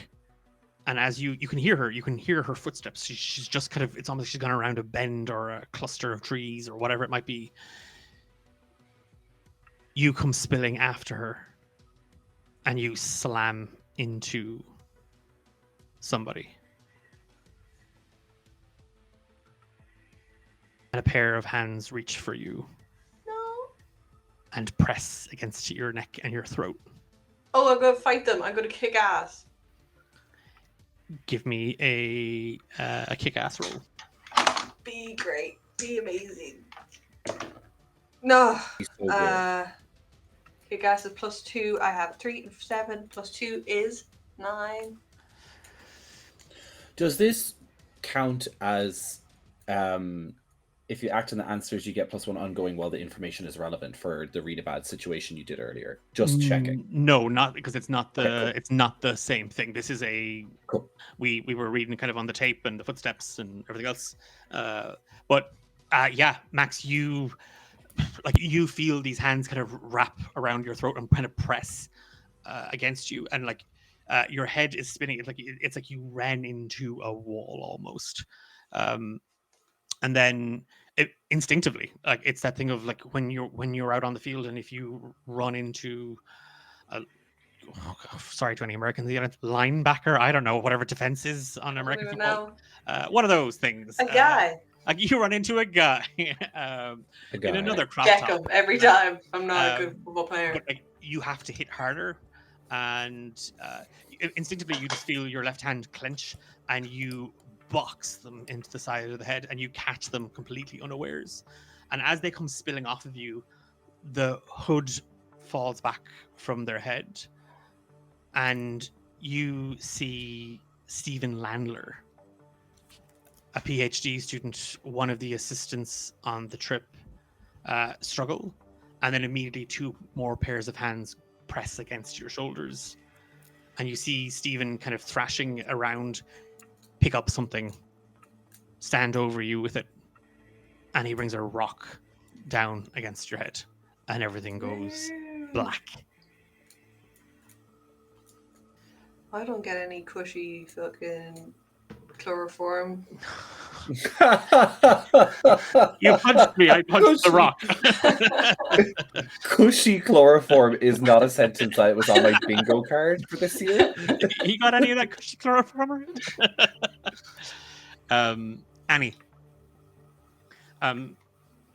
And as you can hear her footsteps. She's just kind of, it's almost like she's gone around a bend or a cluster of trees or whatever it might be. You come spilling after her, and you slam into somebody. And a pair of hands reach for you. No. And press against your neck and your throat. Oh, I'm gonna fight them. I'm gonna kick ass. Give me a kick-ass roll. Be great. Be amazing. No. Kick ass is +2. I have 3 and 7. +2 is 9. Does this count as if you act on the answers, you get +1 ongoing while the information is relevant for the read about situation you did earlier? Just checking. No, not because it's not the Okay, cool. it's not the same thing. This is a Cool. We were reading kind of on the tape and the footsteps and everything else. But yeah, Max, you feel these hands kind of wrap around your throat and kind of press against you, and like your head is spinning. It's like you ran into a wall almost. And then instinctively, like it's that thing of like when you're out on the field, and if you run into sorry to any Americans, linebacker, I don't know, whatever defense is on American football, one of those things. A guy. Like you run into a guy, in another crop Check top. him every time. I'm not a good football player. But like, you have to hit harder, and instinctively you just feel your left hand clench, and you box them into the side of the head, and you catch them completely unawares. And as they come spilling off of you, the hood falls back from their head, and you see Stephen Landler, a PhD student, one of the assistants on the trip, struggle, and then immediately 2 more pairs of hands press against your shoulders, and you see Stephen kind of thrashing around, pick up something, stand over you with it, and he brings a rock down against your head, and everything goes black. I don't get any cushy fucking chloroform. You punched me, I punched the rock. Cushy chloroform is not a sentence that was on my bingo card for this year. You got any of that cushy chloroform? Annie,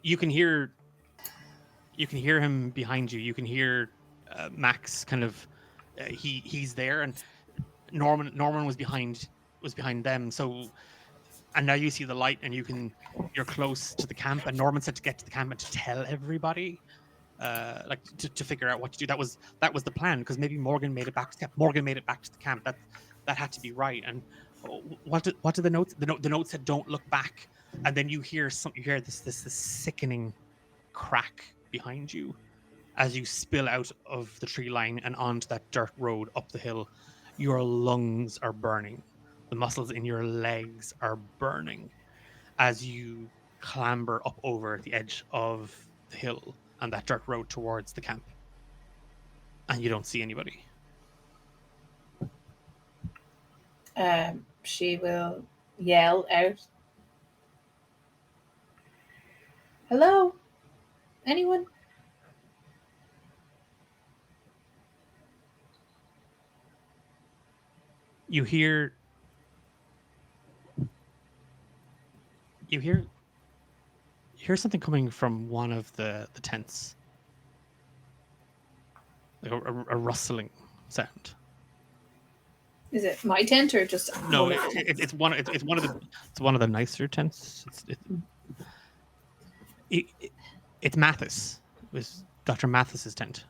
you can hear him behind you. You can hear Max kind of he's there, and Norman was behind them. So, and now you see the light, and you're close to the camp. And Norman said to get to the camp and to tell everybody, like to figure out what to do. That was the plan, because maybe Morgan made it back to the camp. Morgan made it back to the camp. That had to be right. And what did the note? The note said, "Don't look back." And then you hear this sickening crack behind you as you spill out of the tree line and onto that dirt road up the hill. Your lungs are burning. The muscles in your legs are burning as you clamber up over the edge of the hill and that dirt road towards the camp. And you don't see anybody. She will yell out, "Hello? Anyone?" You hear hear something coming from one of the tents, like a rustling sound. Is it my tent or just No, one of the tents? it's one of the nicer tents. It's Mathis. It was Dr. Mathis's tent.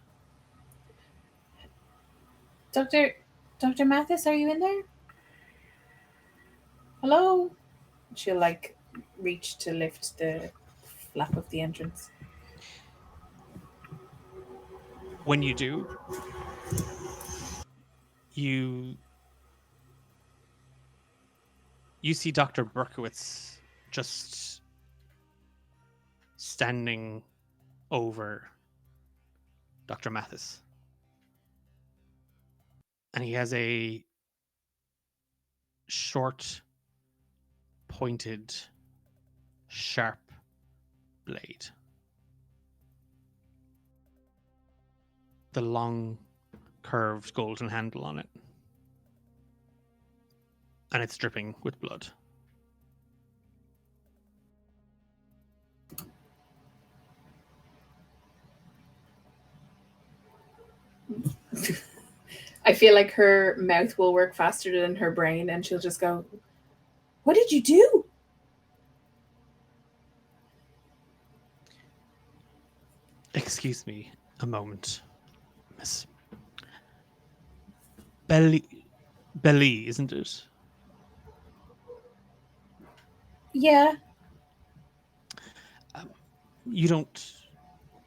Dr. Mathis, are you in there? Hello? She'll like reach to lift the flap of the entrance. When you do, you see Dr. Berkowitz just standing over Dr. Mathis. And he has a short, pointed, sharp blade. The long, curved golden handle on it. And it's dripping with blood. I feel like her mouth will work faster than her brain, and she'll just go, "What did you do?" Excuse me a moment, Miss Belly, isn't it? Yeah. You don't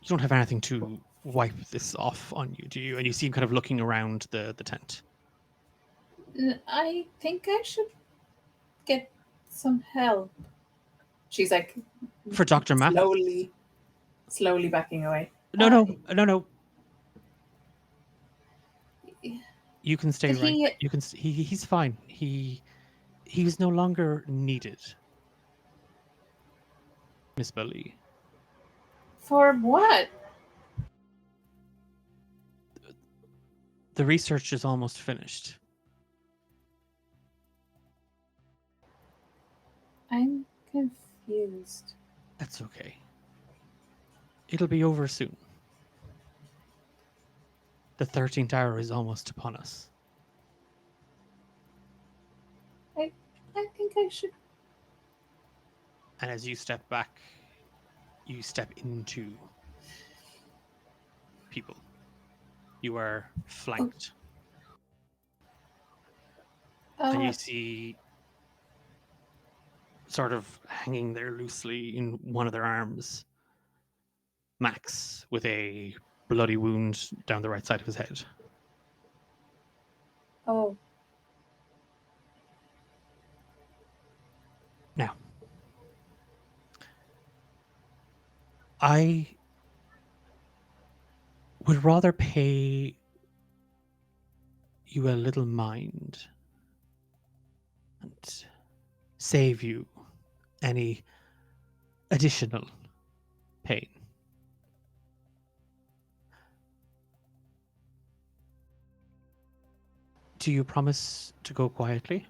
have anything to wipe this off on you, do you? And you see him kind of looking around the tent. I think I should get some help. She's like For Dr. Mathis? slowly backing away. No. You can stay Did he- right. You can. He's fine. He's no longer needed, Miss Belly. For what? The research is almost finished. I'm confused. That's okay. It'll be over soon. The 13th hour is almost upon us. I think I should. And as you step back, you step into people. You are flanked. And you see, sort of hanging there loosely in one of their arms, Max, with a bloody wound down the right side of his head. Oh. Now, I would rather pay you a little mind and save you any additional pain. Do you promise to go quietly?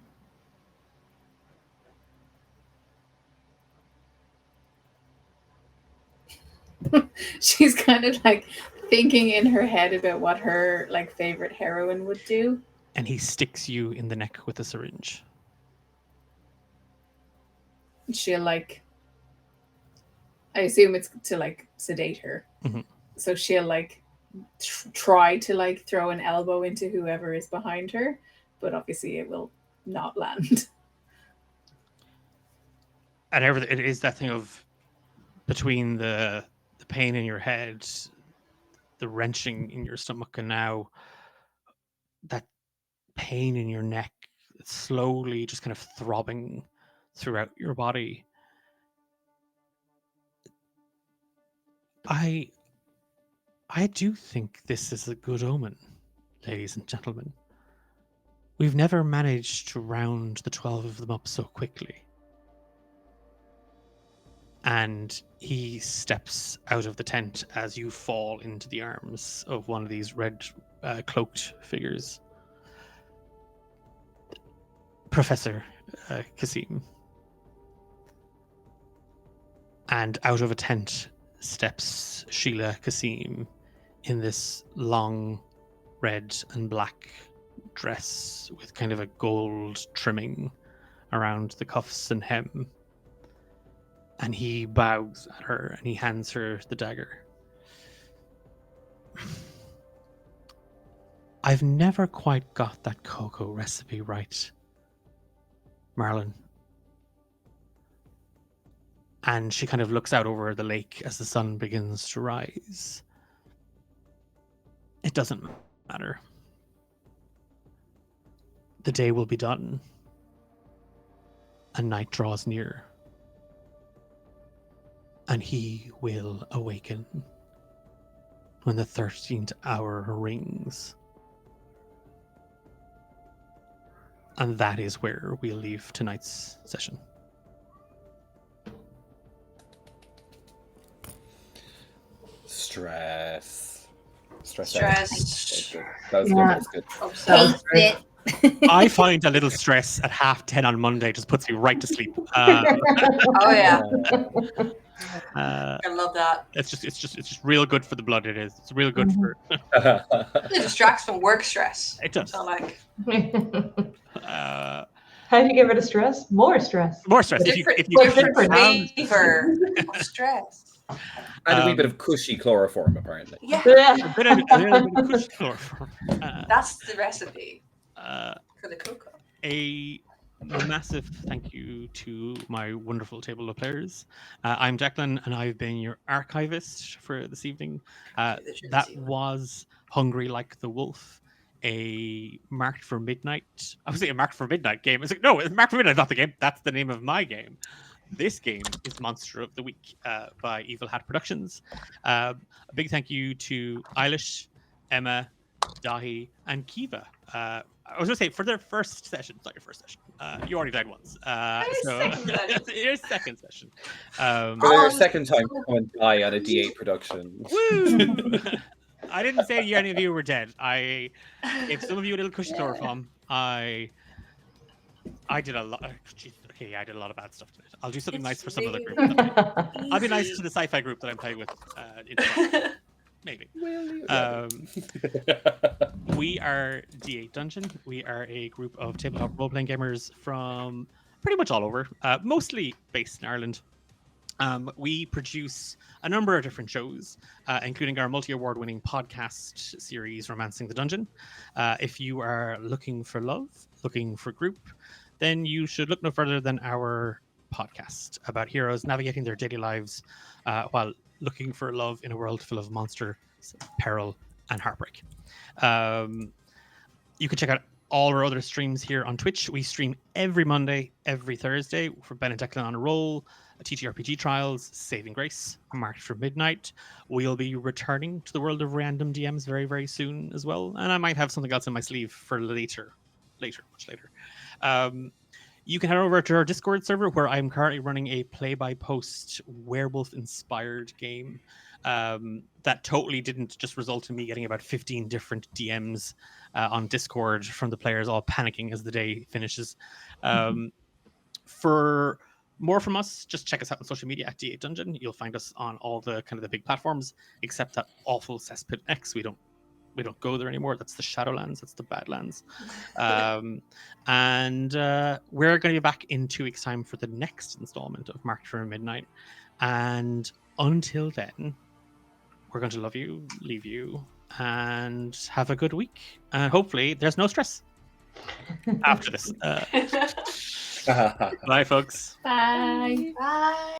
She's kind of like thinking in her head about what her like favorite heroine would do. And he sticks you in the neck with a syringe. She'll like, I assume it's to like sedate her. Mm-hmm. So she'll like try to like throw an elbow into whoever is behind her, but obviously it will not land. And it is that thing of between the pain in your head, the wrenching in your stomach, and now that pain in your neck, slowly just kind of throbbing throughout your body. I do think this is a good omen, ladies and gentlemen. We've never managed to round the 12 of them up so quickly. And he steps out of the tent as you fall into the arms of one of these red cloaked figures. Professor Kasim. And out of a tent steps Sheila Kasim in this long red and black dress with kind of a gold trimming around the cuffs and hem. And he bows at her and he hands her the dagger. I've never quite got that cocoa recipe right, Marlon. And she kind of looks out over the lake as the sun begins to rise. It doesn't matter. The day will be done, and night draws near, and he will awaken when the 13th hour rings. And that is where we'll leave tonight's session. Stress. Stressed. That was good. That was good. Obsessed. Hate it. I find a little stress at 10:30 on Monday just puts me right to sleep. Oh yeah, I I love that. It's just real good for the blood. It is. It's real good for. It distracts from work stress. It does. So like How do you get rid of stress? More stress. More stress. different different flavor of stress. And a wee bit of cushy chloroform, apparently. Yeah, a little bit of cushion chloroform. that's the recipe Uh, for the cocoa. a massive thank you to my wonderful table of players. I'm Declan, and I've been your archivist for this evening. That was Hungry Like the Wolf, a Marked for Midnight. I was saying a Marked for Midnight game. It's like, no, it's Marked for Midnight, not the game. That's the name of my game. This game is Monster of the Week by Evil Hat Productions. A big thank you to Eilish, Emma, Dahi, and Kiva. I was going to say, for their first session, it's not your first session. You already died once. Your second session. For your second time to come and die on a D8 production. Woo! I didn't say any of you were dead. I gave some of you a little cushy chloroform. I did a lot. Okay, I did a lot of bad stuff tonight. I'll do something nice for some other group. I'll be nice to the sci-fi group that I'm playing with. Maybe. We are D8 Dungeon. We are a group of tabletop role-playing gamers from pretty much all over, mostly based in Ireland. We produce a number of different shows, including our multi-award winning podcast series, Romancing the Dungeon. If you are looking for love, looking for group, then you should look no further than our podcast about heroes navigating their daily lives while looking for love in a world full of monsters, peril, and heartbreak. You can check out all our other streams here on Twitch. We stream every Monday, every Thursday for Ben and Declan on a Roll, TTRPG Trials, Saving Grace, Marked for Midnight. We'll be returning to the world of random DMs very, very soon as well. And I might have something else in my sleeve for later, much later. You can head over to our Discord server where I'm currently running a play-by-post werewolf-inspired game that totally didn't just result in me getting about 15 different DMs on Discord from the players all panicking as the day finishes. For more from us, just check us out on social media at D8 Dungeon. You'll find us on all the kind of the big platforms, except that awful Cesspit X. We don't go there anymore. That's the Shadowlands. That's the Badlands. And we're going to be back in 2 weeks' time for the next installment of Marked for Midnight. And until then, we're going to love you, leave you, and have a good week. And hopefully there's no stress after this. Bye, folks. Bye. Bye.